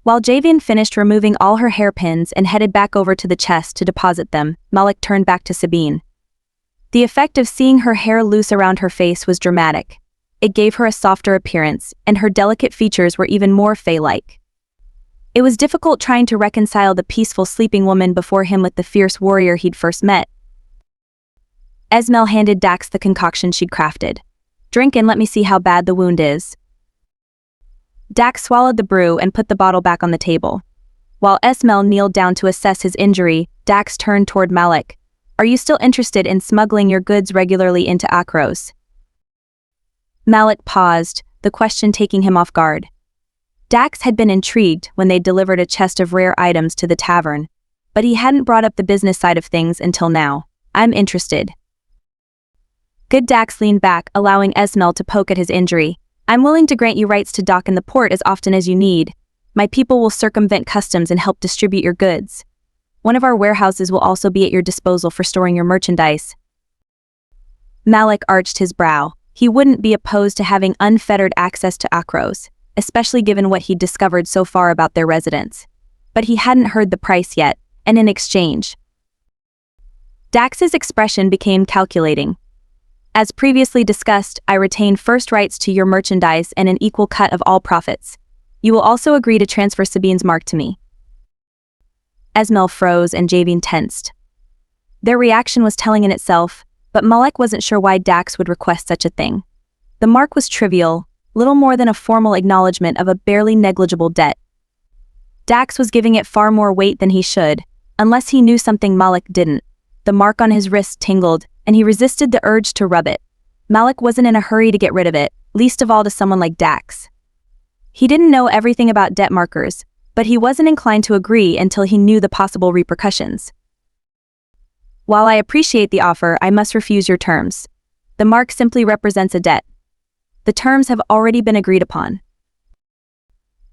While Javian finished removing all her hairpins and headed back over to the chest to deposit them, Malik turned back to Sabine. The effect of seeing her hair loose around her face was dramatic. It gave her a softer appearance, and her delicate features were even more Fae-like. It was difficult trying to reconcile the peaceful sleeping woman before him with the fierce warrior he'd first met. Esmel handed Dax the concoction she'd crafted. Drink and let me see how bad the wound is. Dax swallowed the brew and put the bottle back on the table. While Esmel kneeled down to assess his injury, Dax turned toward Malik. Are you still interested in smuggling your goods regularly into Akros? Malik paused, the question taking him off guard. Dax had been intrigued when they delivered a chest of rare items to the tavern, but he hadn't brought up the business side of things until now. I'm interested. Good. Dax leaned back, allowing Esmel to poke at his injury. I'm willing to grant you rights to dock in the port as often as you need. My people will circumvent customs and help distribute your goods. One of our warehouses will also be at your disposal for storing your merchandise. Malik arched his brow. He wouldn't be opposed to having unfettered access to Akros, especially given what he'd discovered so far about their residence. But he hadn't heard the price yet, and in exchange, Dax's expression became calculating. As previously discussed, I retain first rights to your merchandise and an equal cut of all profits. You will also agree to transfer Sabine's mark to me. Esmel froze and Javine tensed. Their reaction was telling in itself, but Malek wasn't sure why Dax would request such a thing. The mark was trivial, little more than a formal acknowledgement of a barely negligible debt. Dax was giving it far more weight than he should, unless he knew something Malek didn't. The mark on his wrist tingled, and he resisted the urge to rub it. Malek wasn't in a hurry to get rid of it, least of all to someone like Dax. He didn't know everything about debt markers, but he wasn't inclined to agree until he knew the possible repercussions. While I appreciate the offer, I must refuse your terms. The mark simply represents a debt. The terms have already been agreed upon.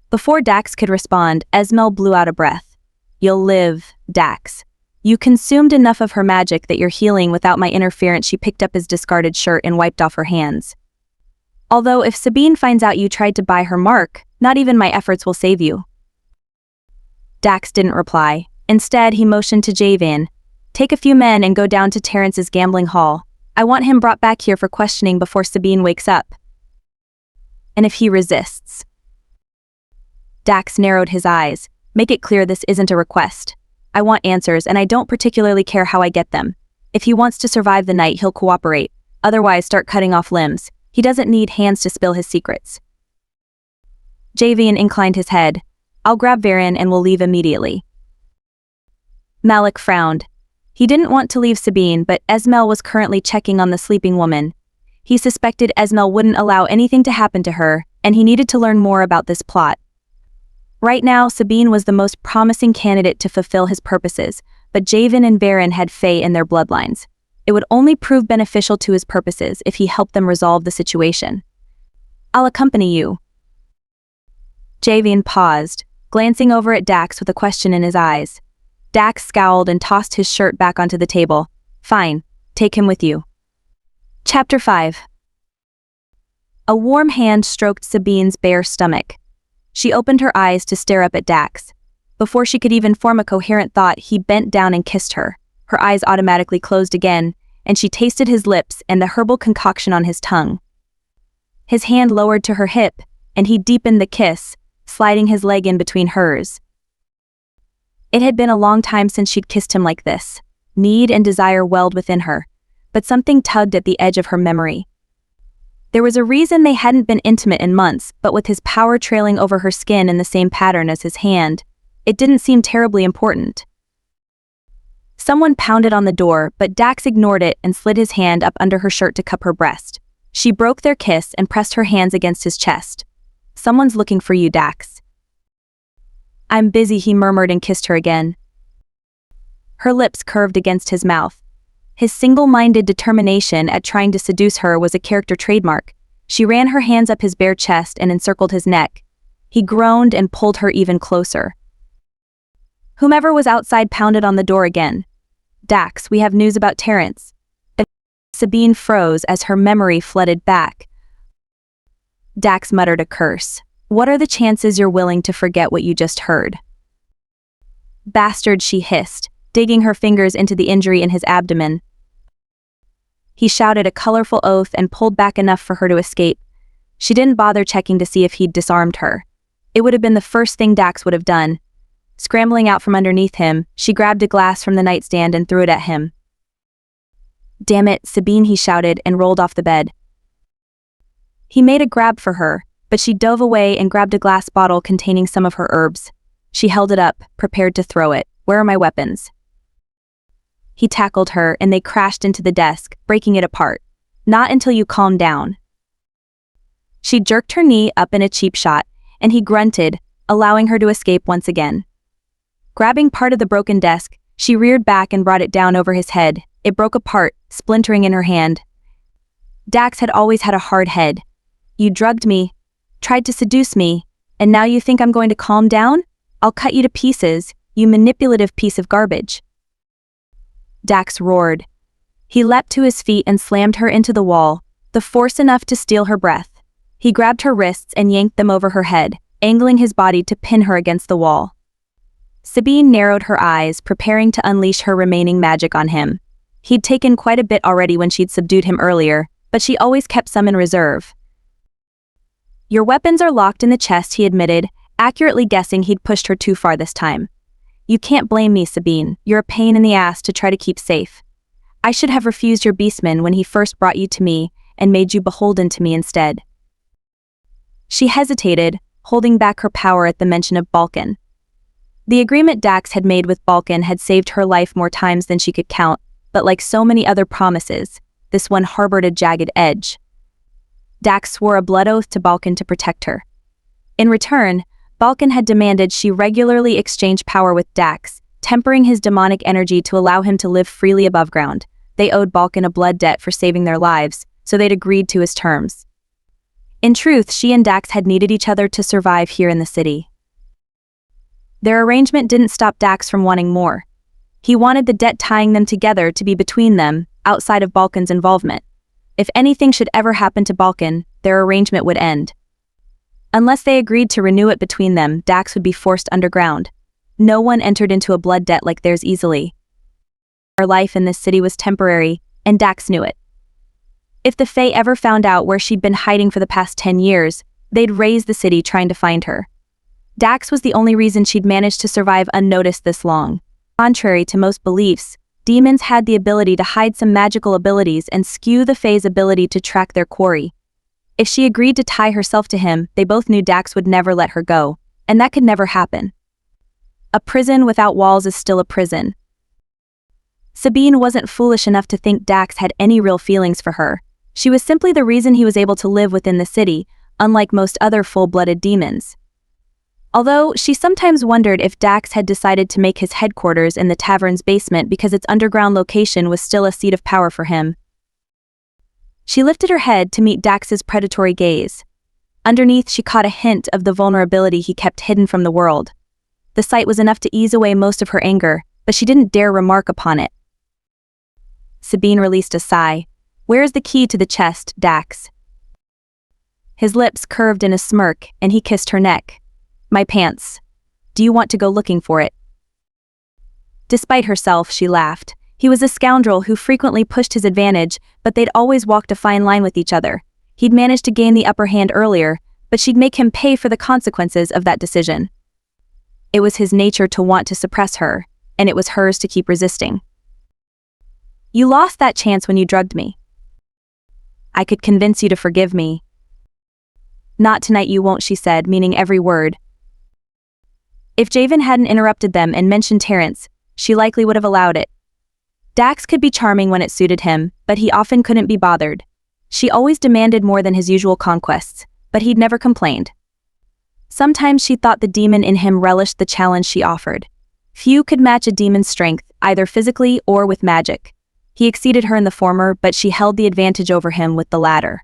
Before Dax could respond, Esmel blew out a breath. You'll live, Dax. You consumed enough of her magic that you're healing without my interference. She picked up his discarded shirt and wiped off her hands. Although if Sabine finds out you tried to buy her mark, not even my efforts will save you. Dax didn't reply. Instead, he motioned to Javin. Take a few men and go down to Terrence's gambling hall. I want him brought back here for questioning before Sabine wakes up. And if he resists? Dax narrowed his eyes. Make it clear this isn't a request. I want answers, and I don't particularly care how I get them. If he wants to survive the night, he'll cooperate. Otherwise, start cutting off limbs. He doesn't need hands to spill his secrets. Javian inclined his head. I'll grab Varen and we'll leave immediately. Malek frowned. He didn't want to leave Sabine, but Esmel was currently checking on the sleeping woman. He suspected Esmel wouldn't allow anything to happen to her, and he needed to learn more about this plot. Right now, Sabine was the most promising candidate to fulfill his purposes, but Javin and Varen had Fae in their bloodlines. It would only prove beneficial to his purposes if he helped them resolve the situation. I'll accompany you. Javin paused, glancing over at Dax with a question in his eyes. Dax scowled and tossed his shirt back onto the table. Fine, take him with you. Chapter 5. A warm hand stroked Sabine's bare stomach. She opened her eyes to stare up at Dax. Before she could even form a coherent thought, he bent down and kissed her. Her eyes automatically closed again, and she tasted his lips and the herbal concoction on his tongue. His hand lowered to her hip, and he deepened the kiss, sliding his leg in between hers. It had been a long time since she'd kissed him like this. Need and desire welled within her, but something tugged at the edge of her memory. There was a reason they hadn't been intimate in months, but with his power trailing over her skin in the same pattern as his hand, it didn't seem terribly important. Someone pounded on the door, but Dax ignored it and slid his hand up under her shirt to cup her breast. She broke their kiss and pressed her hands against his chest. Someone's looking for you, Dax. I'm busy, he murmured and kissed her again. Her lips curved against his mouth. His single-minded determination at trying to seduce her was a character trademark. She ran her hands up his bare chest and encircled his neck. He groaned and pulled her even closer. Whomever was outside pounded on the door again. Dax, we have news about Terrence. Sabine froze as her memory flooded back. Dax muttered a curse. What are the chances you're willing to forget what you just heard? Bastard, she hissed, digging her fingers into the injury in his abdomen. He shouted a colorful oath and pulled back enough for her to escape. She didn't bother checking to see if he'd disarmed her. It would have been the first thing Dax would have done. Scrambling out from underneath him, she grabbed a glass from the nightstand and threw it at him. Damn it, Sabine, he shouted and rolled off the bed. He made a grab for her, but she dove away and grabbed a glass bottle containing some of her herbs. She held it up, prepared to throw it. Where are my weapons? He tackled her and they crashed into the desk, breaking it apart. Not until you calm down. She jerked her knee up in a cheap shot, and he grunted, allowing her to escape once again. Grabbing part of the broken desk, she reared back and brought it down over his head. It broke apart, splintering in her hand. Dax had always had a hard head. You drugged me, tried to seduce me, and now you think I'm going to calm down? I'll cut you to pieces, you manipulative piece of garbage. Dax roared. He leapt to his feet and slammed her into the wall, the force enough to steal her breath. He grabbed her wrists and yanked them over her head, angling his body to pin her against the wall. Sabine narrowed her eyes, preparing to unleash her remaining magic on him. He'd taken quite a bit already when she'd subdued him earlier, but she always kept some in reserve. "Your weapons are locked in the chest," he admitted, accurately guessing he'd pushed her too far this time. "You can't blame me, Sabine. You're a pain in the ass to try to keep safe. I should have refused your beastman when he first brought you to me and made you beholden to me instead." She hesitated, holding back her power at the mention of Balkan. The agreement Dax had made with Balkan had saved her life more times than she could count, but like so many other promises, this one harbored a jagged edge. Dax swore a blood oath to Balkan to protect her. In return, Balkan had demanded she regularly exchange power with Dax, tempering his demonic energy to allow him to live freely above ground. They owed Balkan a blood debt for saving their lives, so they'd agreed to his terms. In truth, she and Dax had needed each other to survive here in the city. Their arrangement didn't stop Dax from wanting more. He wanted the debt tying them together to be between them, outside of Balkan's involvement. If anything should ever happen to Balkan, their arrangement would end. Unless they agreed to renew it between them, Dax would be forced underground. No one entered into a blood debt like theirs easily. Her life in this city was temporary, and Dax knew it. If the Fae ever found out where she'd been hiding for the past 10 years, they'd raze the city trying to find her. Dax was the only reason she'd managed to survive unnoticed this long. Contrary to most beliefs, demons had the ability to hide some magical abilities and skew the Fae's ability to track their quarry. If she agreed to tie herself to him, they both knew Dax would never let her go, and that could never happen. A prison without walls is still a prison. Sabine wasn't foolish enough to think Dax had any real feelings for her. She was simply the reason he was able to live within the city, unlike most other full-blooded demons. Although, she sometimes wondered if Dax had decided to make his headquarters in the tavern's basement because its underground location was still a seat of power for him. She lifted her head to meet Dax's predatory gaze. Underneath, she caught a hint of the vulnerability he kept hidden from the world. The sight was enough to ease away most of her anger, but she didn't dare remark upon it. Sabine released a sigh. "Where's the key to the chest, Dax?" His lips curved in a smirk, and he kissed her neck. "My pants. Do you want to go looking for it?" Despite herself, she laughed. He was a scoundrel who frequently pushed his advantage, but they'd always walked a fine line with each other. He'd managed to gain the upper hand earlier, but she'd make him pay for the consequences of that decision. It was his nature to want to suppress her, and it was hers to keep resisting. "You lost that chance when you drugged me. I could convince you to forgive me." "Not tonight you won't," she said, meaning every word. If Javen hadn't interrupted them and mentioned Terrence, she likely would have allowed it. Dax could be charming when it suited him, but he often couldn't be bothered. She always demanded more than his usual conquests, but he'd never complained. Sometimes she thought the demon in him relished the challenge she offered. Few could match a demon's strength, either physically or with magic. He exceeded her in the former, but she held the advantage over him with the latter.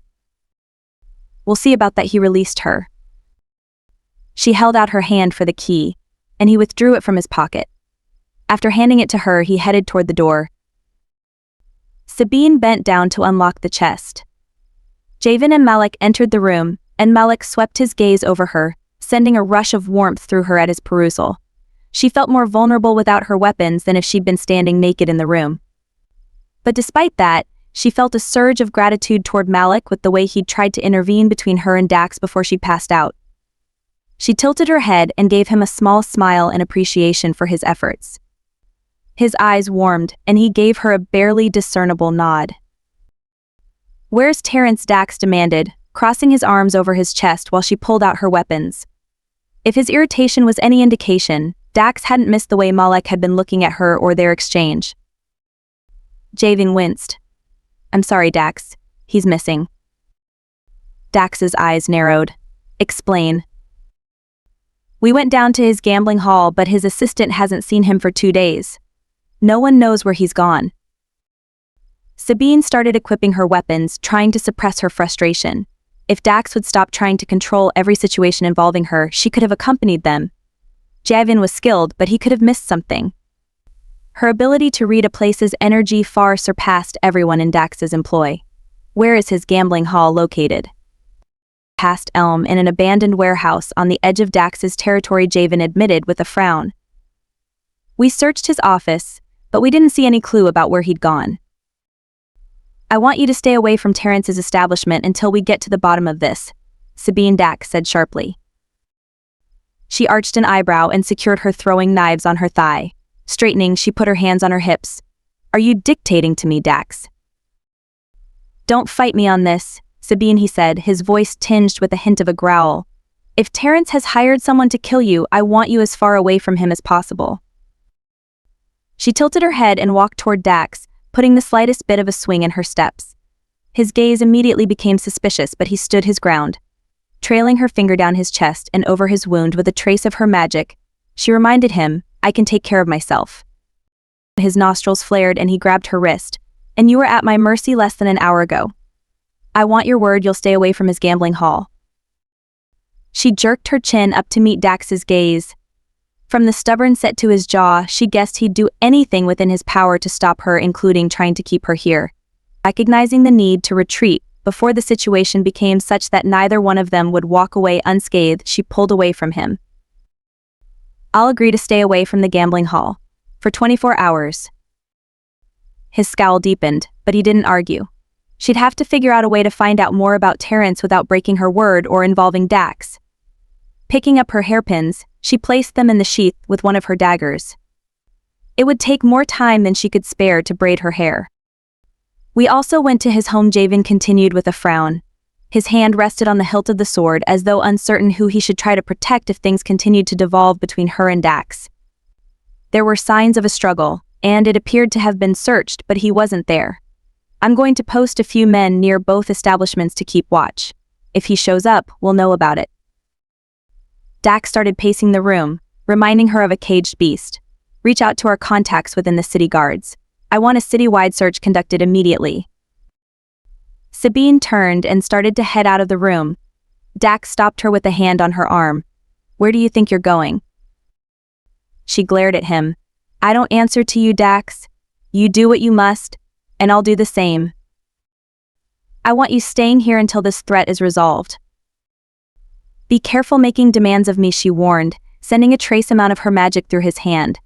"We'll see about that," he released her. She held out her hand for the key, and he withdrew it from his pocket. After handing it to her, he headed toward the door. Sabine bent down to unlock the chest. Javen and Malik entered the room, and Malik swept his gaze over her, sending a rush of warmth through her at his perusal. She felt more vulnerable without her weapons than if she'd been standing naked in the room. But despite that, she felt a surge of gratitude toward Malik with the way he'd tried to intervene between her and Dax before she passed out. She tilted her head and gave him a small smile in appreciation for his efforts. His eyes warmed, and he gave her a barely discernible nod. "Where's Terrence?" Dax demanded, crossing his arms over his chest while she pulled out her weapons. If his irritation was any indication, Dax hadn't missed the way Malik had been looking at her or their exchange. Javen winced. "I'm sorry, Dax. He's missing." Dax's eyes narrowed. "Explain." "We went down to his gambling hall, but his assistant hasn't seen him for 2 days. No one knows where he's gone." Sabine started equipping her weapons, trying to suppress her frustration. If Dax would stop trying to control every situation involving her, she could have accompanied them. Javen was skilled, but he could have missed something. Her ability to read a place's energy far surpassed everyone in Dax's employ. "Where is his gambling hall located?" past Elm in an abandoned warehouse on the edge of Dax's territory, Javen admitted with a frown. We searched his office, but we didn't see any clue about where he'd gone. I want you to stay away from Terrence's establishment until we get to the bottom of this, Sabine and Dax said sharply. She arched an eyebrow and secured her throwing knives on her thigh. Straightening, she put her hands on her hips. Are you dictating to me, Dax? Don't fight me on this, Sabine, he said, his voice tinged with a hint of a growl. If Terrence has hired someone to kill you, I want you as far away from him as possible. She tilted her head and walked toward Dax, putting the slightest bit of a swing in her steps. His gaze immediately became suspicious, but he stood his ground. Trailing her finger down his chest and over his wound with a trace of her magic, she reminded him, I can take care of myself. His nostrils flared and he grabbed her wrist. And you were at my mercy less than an hour ago. I want your word you'll stay away from his gambling hall. She jerked her chin up to meet Dax's gaze. From the stubborn set to his jaw, she guessed he'd do anything within his power to stop her, including trying to keep her here. Recognizing the need to retreat before the situation became such that neither one of them would walk away unscathed, she pulled away from him. I'll agree to stay away from the gambling hall. For 24 hours. His scowl deepened, but he didn't argue. She'd have to figure out a way to find out more about Terrence without breaking her word or involving Dax. Picking up her hairpins, she placed them in the sheath with one of her daggers. It would take more time than she could spare to braid her hair. We also went to his home, Javen continued with a frown. His hand rested on the hilt of the sword as though uncertain who he should try to protect if things continued to devolve between her and Dax. There were signs of a struggle, and it appeared to have been searched, but he wasn't there. I'm going to post a few men near both establishments to keep watch. If he shows up, we'll know about it. Dax started pacing the room, reminding her of a caged beast. Reach out to our contacts within the city guards. I want a citywide search conducted immediately. Sabine turned and started to head out of the room. Dax stopped her with a hand on her arm. Where do you think you're going? She glared at him. I don't answer to you, Dax. You do what you must, and I'll do the same. I want you staying here until this threat is resolved. Be careful making demands of me, she warned, sending a trace amount of her magic through his hand.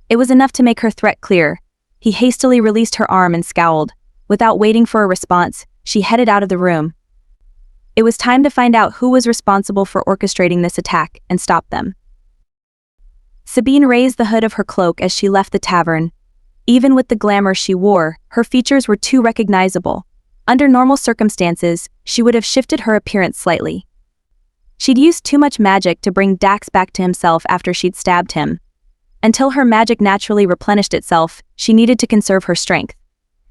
It was enough to make her threat clear. He hastily released her arm and scowled. Without waiting for a response, she headed out of the room. It was time to find out who was responsible for orchestrating this attack and stop them. Sabine raised the hood of her cloak as she left the tavern. Even with the glamour she wore, her features were too recognizable. Under normal circumstances, she would have shifted her appearance slightly. She'd used too much magic to bring Dax back to himself after she'd stabbed him. Until her magic naturally replenished itself, she needed to conserve her strength.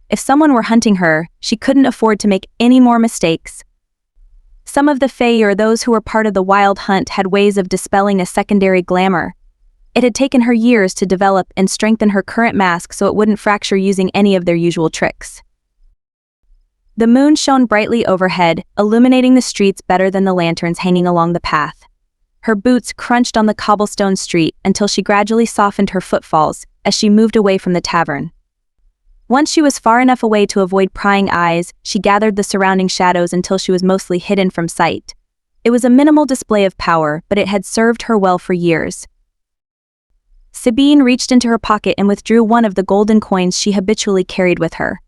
If someone were hunting her, she couldn't afford to make any more mistakes. Some of the Fae, or those who were part of the wild hunt, had ways of dispelling a secondary glamour. It had taken her years to develop and strengthen her current mask so it wouldn't fracture using any of their usual tricks. The moon shone brightly overhead, illuminating the streets better than the lanterns hanging along the path. Her boots crunched on the cobblestone street until she gradually softened her footfalls as she moved away from the tavern. Once she was far enough away to avoid prying eyes, she gathered the surrounding shadows until she was mostly hidden from sight. It was a minimal display of power, but it had served her well for years. Sabine reached into her pocket and withdrew one of the golden coins she habitually carried with her.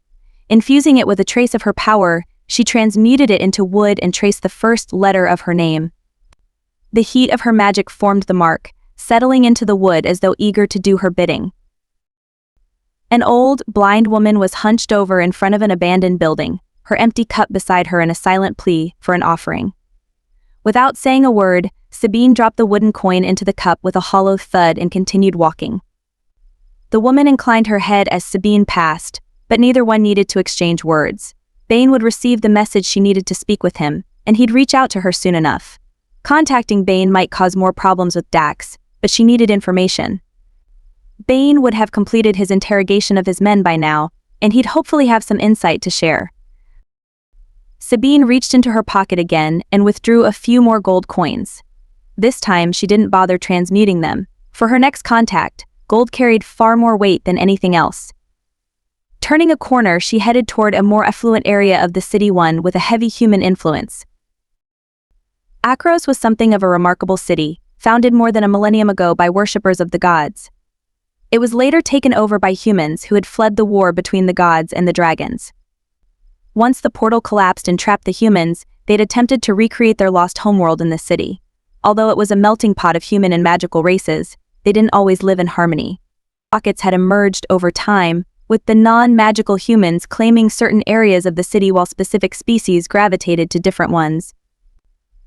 Infusing it with a trace of her power, she transmuted it into wood and traced the first letter of her name. The heat of her magic formed the mark, settling into the wood as though eager to do her bidding. An old, blind woman was hunched over in front of an abandoned building, her empty cup beside her in a silent plea for an offering. Without saying a word, Sabine dropped the wooden coin into the cup with a hollow thud and continued walking. The woman inclined her head as Sabine passed, but neither one needed to exchange words. Bane would receive the message she needed to speak with him, and he'd reach out to her soon enough. Contacting Bane might cause more problems with Dax, but she needed information. Bane would have completed his interrogation of his men by now, and he'd hopefully have some insight to share. Sabine reached into her pocket again and withdrew a few more gold coins. This time she didn't bother transmuting them. For her next contact, gold carried far more weight than anything else. Turning a corner, she headed toward a more affluent area of the city, one with a heavy human influence. Akros was something of a remarkable city, founded more than a millennium ago by worshippers of the gods. It was later taken over by humans who had fled the war between the gods and the dragons. Once the portal collapsed and trapped the humans, they'd attempted to recreate their lost homeworld in the city. Although it was a melting pot of human and magical races, they didn't always live in harmony. Pockets had emerged over time, with the non-magical humans claiming certain areas of the city while specific species gravitated to different ones.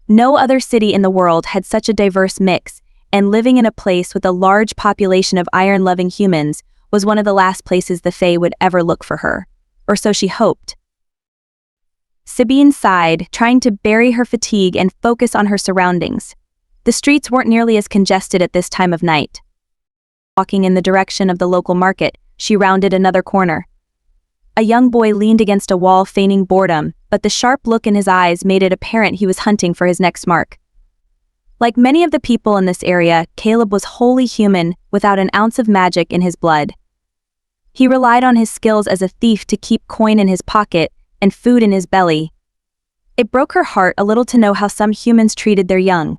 No other city in the world had such a diverse mix, and living in a place with a large population of iron-loving humans was one of the last places the Fae would ever look for her. Or so she hoped. Sabine sighed, trying to bury her fatigue and focus on her surroundings. The streets weren't nearly as congested at this time of night. Walking in the direction of the local market, she rounded another corner. A young boy leaned against a wall feigning boredom, but the sharp look in his eyes made it apparent he was hunting for his next mark. Like many of the people in this area, Caleb was wholly human, without an ounce of magic in his blood. He relied on his skills as a thief to keep coin in his pocket and food in his belly. It broke her heart a little to know how some humans treated their young.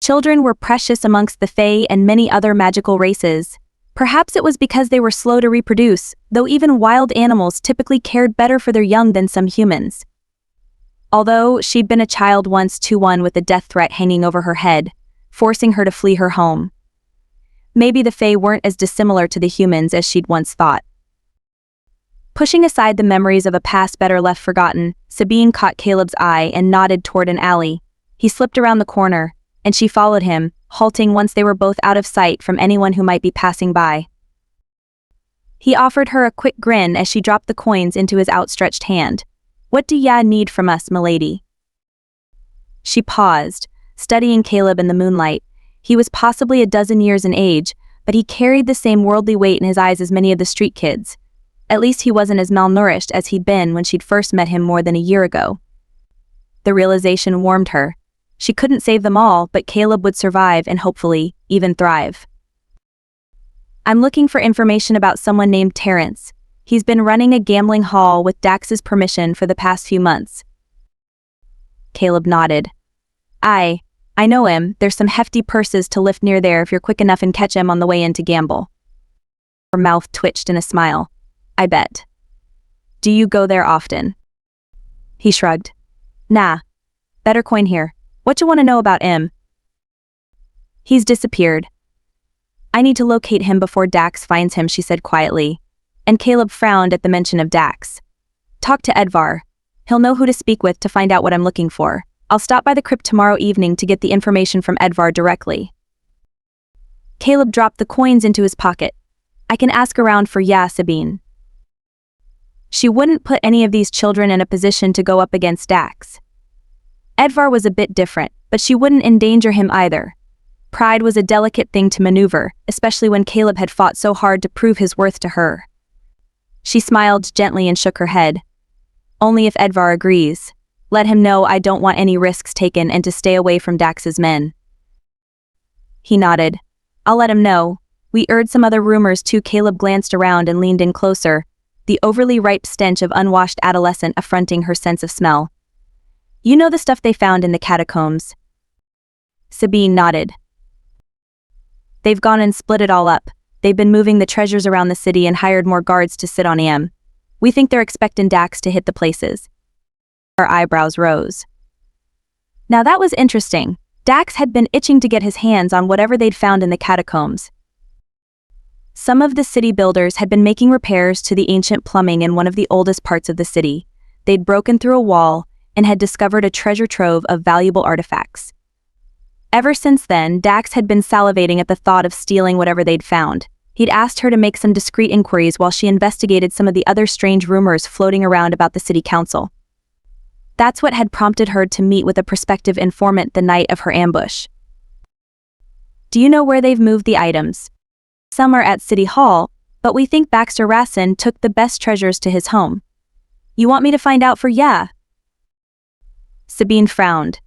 Children were precious amongst the Fae and many other magical races. Perhaps it was because they were slow to reproduce, though even wild animals typically cared better for their young than some humans. Although she'd been a child once too, one with a death threat hanging over her head, forcing her to flee her home. Maybe the Fae weren't as dissimilar to the humans as she'd once thought. Pushing aside the memories of a past better left forgotten, Sabine caught Caleb's eye and nodded toward an alley. He slipped around the corner, and she followed him, halting once they were both out of sight from anyone who might be passing by. He offered her a quick grin as she dropped the coins into his outstretched hand. "What do ya need from us, milady?" She paused, studying Caleb in the moonlight. He was possibly a dozen years in age, but he carried the same worldly weight in his eyes as many of the street kids. At least he wasn't as malnourished as he'd been when she'd first met him more than a year ago. The realization warmed her. She couldn't save them all, but Caleb would survive and hopefully, even thrive. "I'm looking for information about someone named Terrence. He's been running a gambling hall with Dax's permission for the past few months." Caleb nodded. I know him. There's some hefty purses to lift near there if you're quick enough and catch him on the way in to gamble." Her mouth twitched in a smile. "I bet. Do you go there often?" He shrugged. "Nah. Better coin here. What you want to know about him?" "He's disappeared. I need to locate him before Dax finds him," she said quietly. And Caleb frowned at the mention of Dax. "Talk to Edvar. He'll know who to speak with to find out what I'm looking for. I'll stop by the crypt tomorrow evening to get the information from Edvar directly." Caleb dropped the coins into his pocket. "I can ask around for Sabine." She wouldn't put any of these children in a position to go up against Dax. Edvar was a bit different, but she wouldn't endanger him either. Pride was a delicate thing to maneuver, especially when Caleb had fought so hard to prove his worth to her. She smiled gently and shook her head. "Only if Edvar agrees. Let him know I don't want any risks taken and to stay away from Dax's men." He nodded. "I'll let him know. We heard some other rumors too." Caleb glanced around and leaned in closer, the overly ripe stench of unwashed adolescent affronting her sense of smell. "You know the stuff they found in the catacombs?" Sabine nodded. "They've gone and split it all up. They've been moving the treasures around the city and hired more guards to sit on him. We think they're expecting Dax to hit the places." Her eyebrows rose. Now that was interesting. Dax had been itching to get his hands on whatever they'd found in the catacombs. Some of the city builders had been making repairs to the ancient plumbing in one of the oldest parts of the city. They'd broken through a wall and had discovered a treasure trove of valuable artifacts. Ever since then, Dax had been salivating at the thought of stealing whatever they'd found. He'd asked her to make some discreet inquiries while she investigated some of the other strange rumors floating around about the city council. That's what had prompted her to meet with a prospective informant the night of her ambush. "Do you know where they've moved the items? Some are at City Hall, but we think Baxter Rassin took the best treasures to his home. You want me to find out for ya?" Sabine frowned.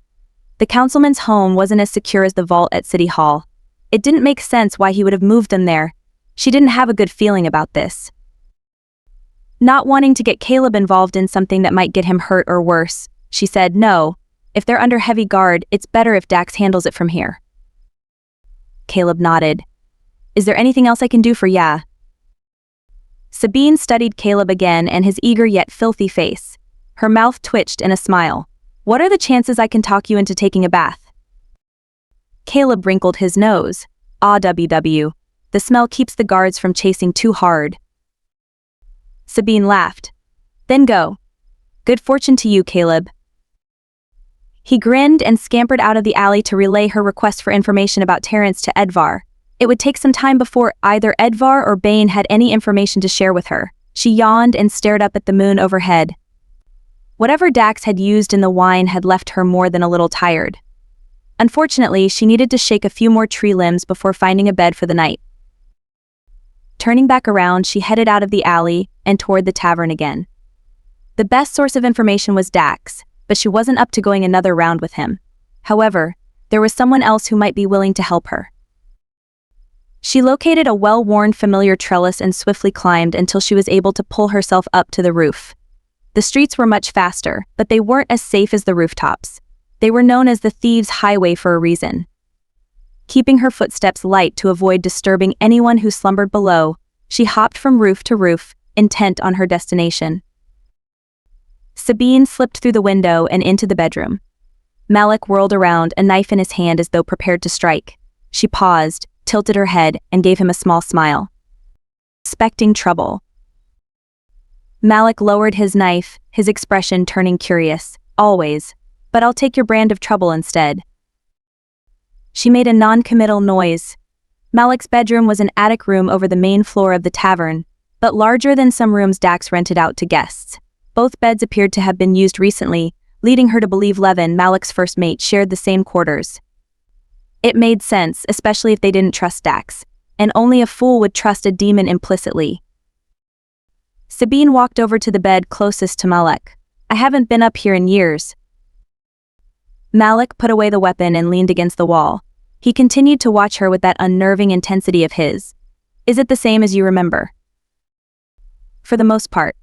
The councilman's home wasn't as secure as the vault at City Hall. It didn't make sense why he would have moved them there. She didn't have a good feeling about this. Not wanting to get Caleb involved in something that might get him hurt or worse, she said, "No, If they're under heavy guard, it's better if Dax handles it from here. Caleb nodded. Is there anything else I can do for ya? Sabine studied Caleb again and his eager yet filthy face. Her mouth twitched in a smile. What are the chances I can talk you into taking a bath? Caleb wrinkled his nose. WW. The smell keeps the guards from chasing too hard. Sabine laughed. Then go. Good fortune to you, Caleb. He grinned and scampered out of the alley to relay her request for information about Terrence to Edvar. It would take some time before either Edvar or Bane had any information to share with her. She yawned and stared up at the moon overhead. Whatever Dax had used in the wine had left her more than a little tired. Unfortunately, she needed to shake a few more tree limbs before finding a bed for the night. Turning back around, she headed out of the alley and toward the tavern again. The best source of information was Dax, but she wasn't up to going another round with him. However, there was someone else who might be willing to help her. She located a well-worn familiar trellis and swiftly climbed until she was able to pull herself up to the roof. The streets were much faster, but they weren't as safe as the rooftops. They were known as the thieves' highway for a reason. Keeping her footsteps light to avoid disturbing anyone who slumbered below, she hopped from roof to roof, intent on her destination. Sabine slipped through the window and into the bedroom. Malik whirled around, a knife in his hand as though prepared to strike. She paused, tilted her head, and gave him a small smile. Expecting trouble. Malik lowered his knife, his expression turning curious. Always. But I'll take your brand of trouble instead. She made a non-committal noise. Malik's bedroom was an attic room over the main floor of the tavern, but larger than some rooms Dax rented out to guests. Both beds appeared to have been used recently, leading her to believe Levin, Malik's first mate, shared the same quarters. It made sense, especially if they didn't trust Dax, and only a fool would trust a demon implicitly. Sabine walked over to the bed closest to Malik. I haven't been up here in years. Malik put away the weapon and leaned against the wall. He continued to watch her with that unnerving intensity of his. Is it the same as you remember? For the most part.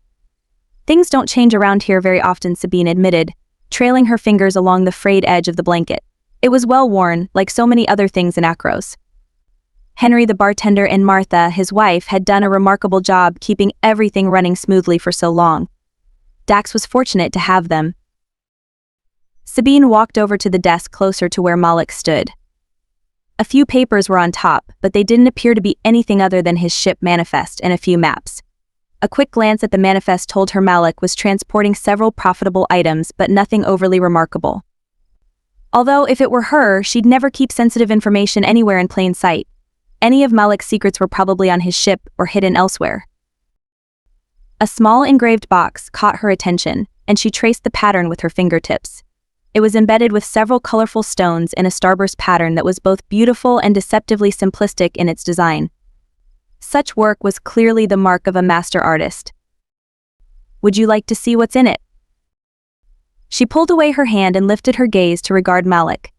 Things don't change around here very often, Sabine admitted, trailing her fingers along the frayed edge of the blanket. It was well worn, like so many other things in Akros. Henry the bartender and Martha, his wife, had done a remarkable job keeping everything running smoothly for so long. Dax was fortunate to have them. Sabine walked over to the desk closer to where Malik stood. A few papers were on top, but they didn't appear to be anything other than his ship manifest and a few maps. A quick glance at the manifest told her Malik was transporting several profitable items, but nothing overly remarkable. Although, if it were her, she'd never keep sensitive information anywhere in plain sight. Any of Malik's secrets were probably on his ship or hidden elsewhere. A small engraved box caught her attention, and she traced the pattern with her fingertips. It was embedded with several colorful stones in a starburst pattern that was both beautiful and deceptively simplistic in its design. Such work was clearly the mark of a master artist. Would you like to see what's in it? She pulled away her hand and lifted her gaze to regard Malik.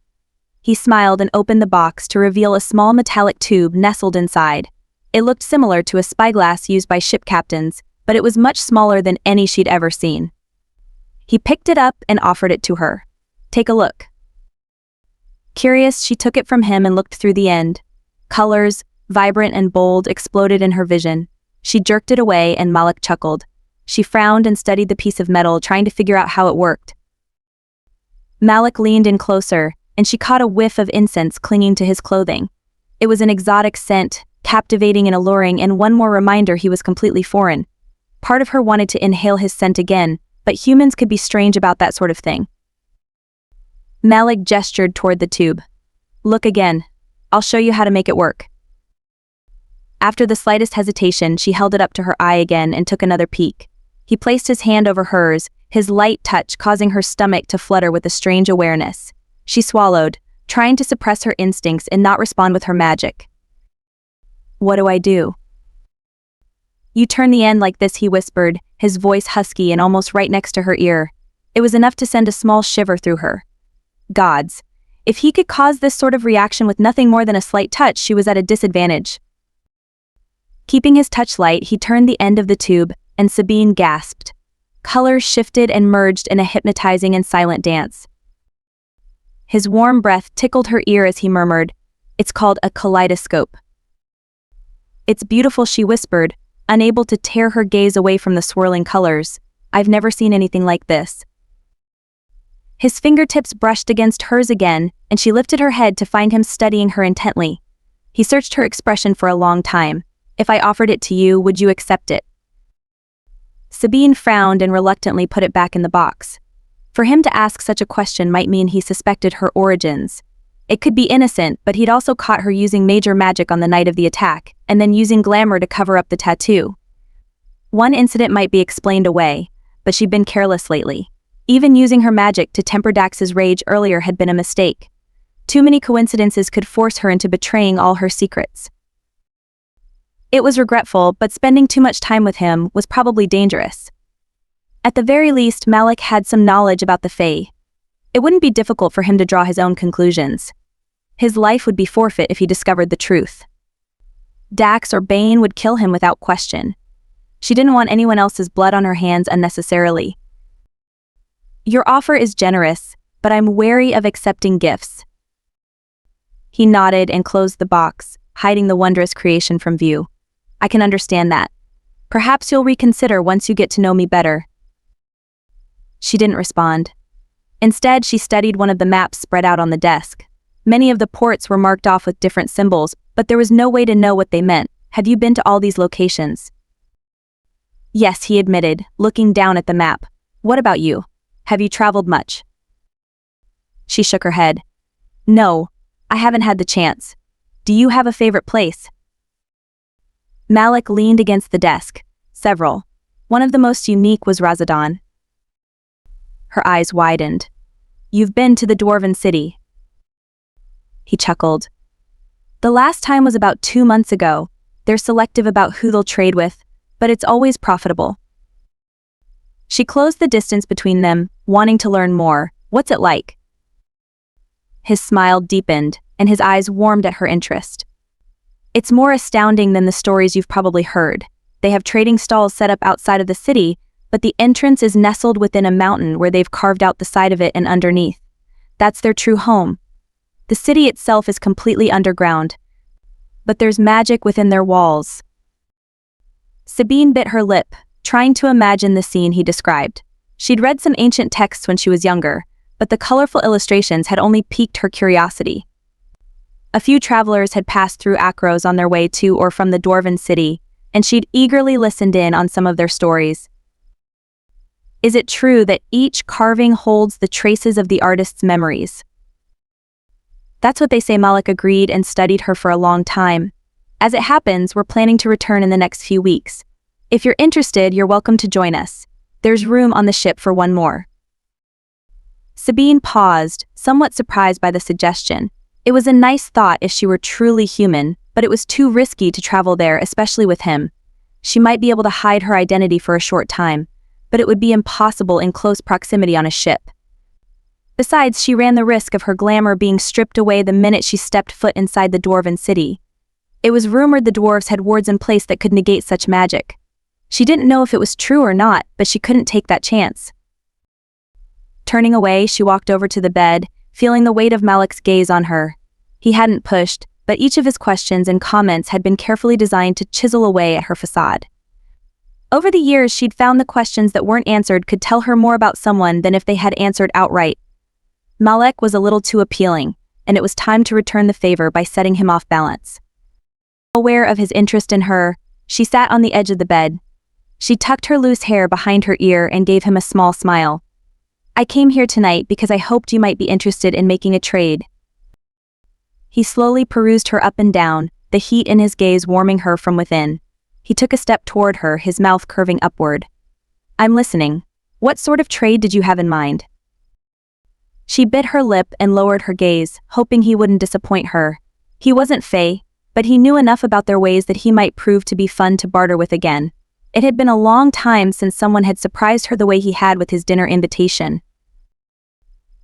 He smiled and opened the box to reveal a small metallic tube nestled inside. It looked similar to a spyglass used by ship captains, but it was much smaller than any she'd ever seen. He picked it up and offered it to her. Take a look. Curious, she took it from him and looked through the end. Colors, vibrant and bold, exploded in her vision. She jerked it away and Malik chuckled. She frowned and studied the piece of metal, trying to figure out how it worked. Malik leaned in closer, and she caught a whiff of incense clinging to his clothing. It was an exotic scent, captivating and alluring, and one more reminder he was completely foreign. Part of her wanted to inhale his scent again, but humans could be strange about that sort of thing. Malik gestured toward the tube. Look again. I'll show you how to make it work. After the slightest hesitation, she held it up to her eye again and took another peek. He placed his hand over hers, his light touch causing her stomach to flutter with a strange awareness. She swallowed, trying to suppress her instincts and not respond with her magic. What do I do? You turn the end like this, he whispered, his voice husky and almost right next to her ear. It was enough to send a small shiver through her. Gods. If he could cause this sort of reaction with nothing more than a slight touch, she was at a disadvantage. Keeping his touch light, he turned the end of the tube, and Sabine gasped. Colors shifted and merged in a hypnotizing and silent dance. His warm breath tickled her ear as he murmured, "It's called a kaleidoscope." "It's beautiful," she whispered, unable to tear her gaze away from the swirling colors. "I've never seen anything like this." His fingertips brushed against hers again, and she lifted her head to find him studying her intently. He searched her expression for a long time. "If I offered it to you, would you accept it?" Sabine frowned and reluctantly put it back in the box. For him to ask such a question might mean he suspected her origins. It could be innocent, but he'd also caught her using major magic on the night of the attack, and then using glamour to cover up the tattoo. One incident might be explained away, but she'd been careless lately. Even using her magic to temper Dax's rage earlier had been a mistake. Too many coincidences could force her into betraying all her secrets. It was regretful, but spending too much time with him was probably dangerous. At the very least, Malik had some knowledge about the Fae. It wouldn't be difficult for him to draw his own conclusions. His life would be forfeit if he discovered the truth. Dax or Bane would kill him without question. She didn't want anyone else's blood on her hands unnecessarily. "Your offer is generous, but I'm wary of accepting gifts." He nodded and closed the box, hiding the wondrous creation from view. "I can understand that. Perhaps you'll reconsider once you get to know me better." She didn't respond. Instead, she studied one of the maps spread out on the desk. Many of the ports were marked off with different symbols, but there was no way to know what they meant. "Have you been to all these locations?" "Yes," he admitted, looking down at the map. "What about you? Have you traveled much?" She shook her head. "No, I haven't had the chance. Do you have a favorite place?" Malik leaned against the desk. "Several. One of the most unique was Razadon." Her eyes widened. "You've been to the Dwarven city." He chuckled. "The last time was about 2 months ago. They're selective about who they'll trade with, but it's always profitable." She closed the distance between them, wanting to learn more. "What's it like?" His smile deepened, and his eyes warmed at her interest. "It's more astounding than the stories you've probably heard. They have trading stalls set up outside of the city, but the entrance is nestled within a mountain where they've carved out the side of it and underneath. That's their true home. The city itself is completely underground, but there's magic within their walls." Sabine bit her lip, trying to imagine the scene he described. She'd read some ancient texts when she was younger, but the colorful illustrations had only piqued her curiosity. A few travelers had passed through Akros on their way to or from the Dwarven city, and she'd eagerly listened in on some of their stories. Is it true that each carving holds the traces of the artist's memories? That's what they say. Malik agreed and studied her for a long time. As it happens, we're planning to return in the next few weeks. If you're interested, you're welcome to join us. There's room on the ship for one more. Sabine paused, somewhat surprised by the suggestion. It was a nice thought if she were truly human, but it was too risky to travel there, especially with him. She might be able to hide her identity for a short time, but it would be impossible in close proximity on a ship. Besides, she ran the risk of her glamour being stripped away the minute she stepped foot inside the Dwarven city. It was rumored the dwarves had wards in place that could negate such magic. She didn't know if it was true or not, but she couldn't take that chance. Turning away, she walked over to the bed, feeling the weight of Malik's gaze on her. He hadn't pushed, but each of his questions and comments had been carefully designed to chisel away at her facade. Over the years, she'd found the questions that weren't answered could tell her more about someone than if they had answered outright. Malik was a little too appealing, and it was time to return the favor by setting him off balance. Aware of his interest in her, she sat on the edge of the bed. She tucked her loose hair behind her ear and gave him a small smile. "I came here tonight because I hoped you might be interested in making a trade." He slowly perused her up and down, the heat in his gaze warming her from within. He took a step toward her, his mouth curving upward. "I'm listening. What sort of trade did you have in mind?" She bit her lip and lowered her gaze, hoping he wouldn't disappoint her. He wasn't Fae, but he knew enough about their ways that he might prove to be fun to barter with again. It had been a long time since someone had surprised her the way he had with his dinner invitation.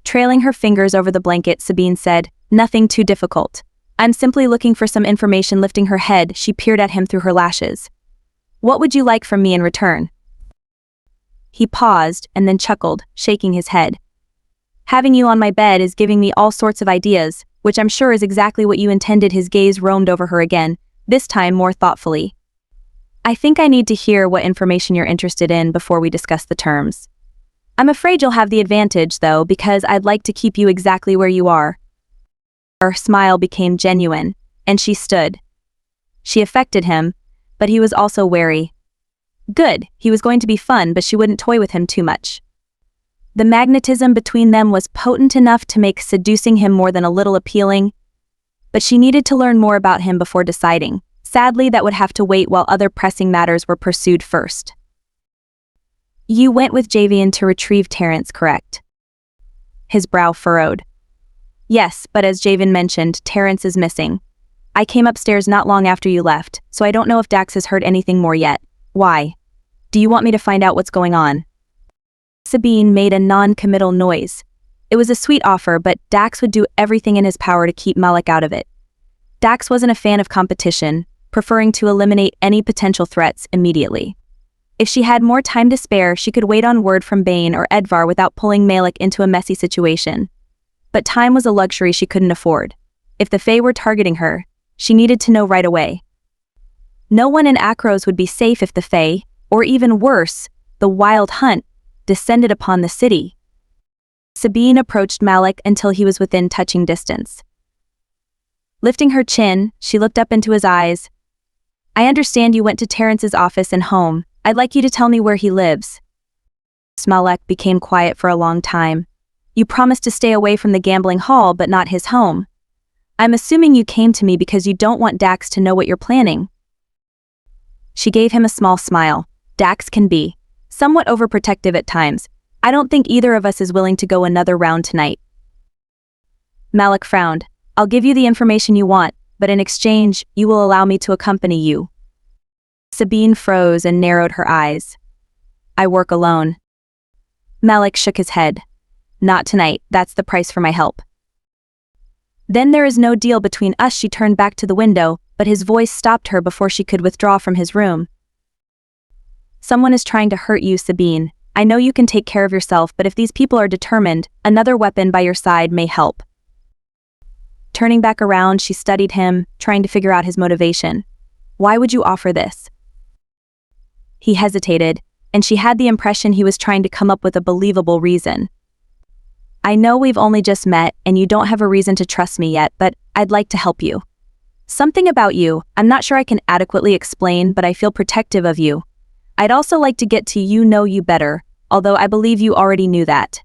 Trailing her fingers over the blanket, Sabine said, "Nothing too difficult. I'm simply looking for some information." Lifting her head, she peered at him through her lashes. "What would you like from me in return?" He paused and then chuckled, shaking his head. Having you on my bed is giving me all sorts of ideas, which I'm sure is exactly what you intended." His gaze roamed over her again, this time more thoughtfully. "I think I need to hear what information you're interested in before we discuss the terms. I'm afraid you'll have the advantage, though, because I'd like to keep you exactly where you are." Her smile became genuine, and she stood. She affected him, but he was also wary. Good, he was going to be fun, but she wouldn't toy with him too much. The magnetism between them was potent enough to make seducing him more than a little appealing, but she needed to learn more about him before deciding. Sadly, that would have to wait while other pressing matters were pursued first. "You went with Javian to retrieve Terrence, correct?" His brow furrowed. "Yes, but as Javian mentioned, Terrence is missing. I came upstairs not long after you left, so I don't know if Dax has heard anything more yet. Why? Do you want me to find out what's going on?" Sabine made a non-committal noise. It was a sweet offer, but Dax would do everything in his power to keep Malik out of it. Dax wasn't a fan of competition, preferring to eliminate any potential threats immediately. If she had more time to spare, she could wait on word from Bane or Edvar without pulling Malik into a messy situation. But time was a luxury she couldn't afford. If the Fae were targeting her, she needed to know right away. No one in Akros would be safe if the Fae, or even worse, the Wild Hunt, descended upon the city. Sabine approached Malik until he was within touching distance. Lifting her chin, she looked up into his eyes. "I understand you went to Terrence's office and home. I'd like you to tell me where he lives." Malik became quiet for a long time. "You promised to stay away from the gambling hall, but not his home. I'm assuming you came to me because you don't want Dax to know what you're planning." She gave him a small smile. "Dax can be somewhat overprotective at times. I don't think either of us is willing to go another round tonight." Malik frowned. "I'll give you the information you want, but in exchange, you will allow me to accompany you." Sabine froze and narrowed her eyes. "I work alone." Malik shook his head. "Not tonight, that's the price for my help." "Then there is no deal between us." She turned back to the window, but his voice stopped her before she could withdraw from his room. "Someone is trying to hurt you, Sabine. I know you can take care of yourself, but if these people are determined, another weapon by your side may help." Turning back around, she studied him, trying to figure out his motivation. "Why would you offer this?" He hesitated, and she had the impression he was trying to come up with a believable reason. "I know we've only just met, and you don't have a reason to trust me yet, but I'd like to help you. Something about you, I'm not sure I can adequately explain, but I feel protective of you. I'd also like to get to know you better, although I believe you already knew that."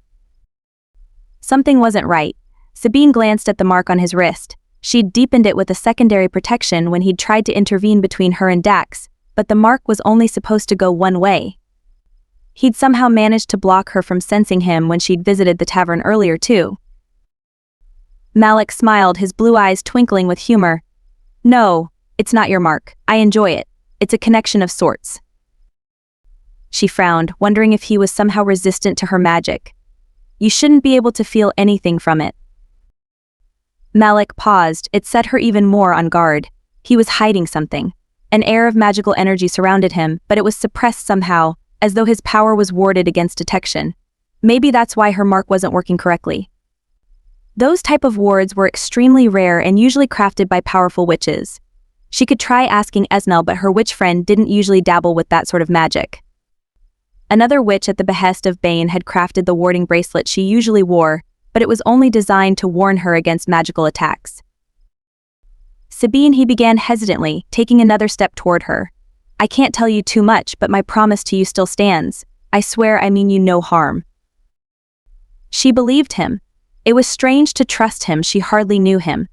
Something wasn't right. Sabine glanced at the mark on his wrist. She'd deepened it with a secondary protection when he'd tried to intervene between her and Dax, but the mark was only supposed to go one way. He'd somehow managed to block her from sensing him when she'd visited the tavern earlier too. Malik smiled, his blue eyes twinkling with humor. "No, it's not your mark. I enjoy it. It's a connection of sorts." She frowned, wondering if he was somehow resistant to her magic. "You shouldn't be able to feel anything from it." Malik paused. It set her even more on guard. He was hiding something. An air of magical energy surrounded him, but it was suppressed somehow, as though his power was warded against detection. Maybe that's why her mark wasn't working correctly. Those type of wards were extremely rare and usually crafted by powerful witches. She could try asking Esnel, but her witch friend didn't usually dabble with that sort of magic. Another witch at the behest of Bane had crafted the warding bracelet she usually wore, but it was only designed to warn her against magical attacks. "Sabine," he began hesitantly, taking another step toward her. "I can't tell you too much, but my promise to you still stands. I swear I mean you no harm." She believed him. It was strange to trust him. She hardly knew him.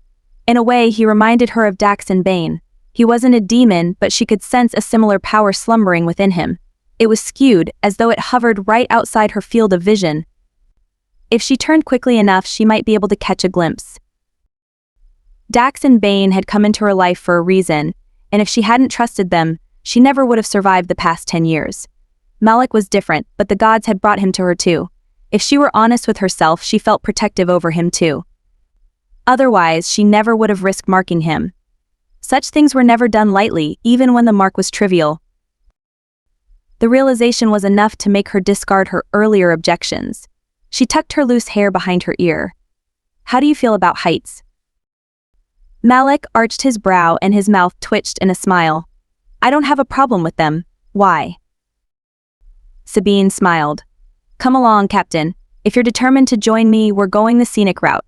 In a way, he reminded her of Dax and Bane. He wasn't a demon, but she could sense a similar power slumbering within him. It was skewed, as though it hovered right outside her field of vision. If she turned quickly enough, she might be able to catch a glimpse. Dax and Bane had come into her life for a reason, and if she hadn't trusted them, she never would have survived the past 10 years. Malik was different, but the gods had brought him to her too. If she were honest with herself, she felt protective over him too. Otherwise, she never would have risked marking him. Such things were never done lightly, even when the mark was trivial. The realization was enough to make her discard her earlier objections. She tucked her loose hair behind her ear. How do you feel about heights? Malik arched his brow and his mouth twitched in a smile. I don't have a problem with them. Why? Sabine smiled. Come along, Captain. If you're determined to join me, we're going the scenic route.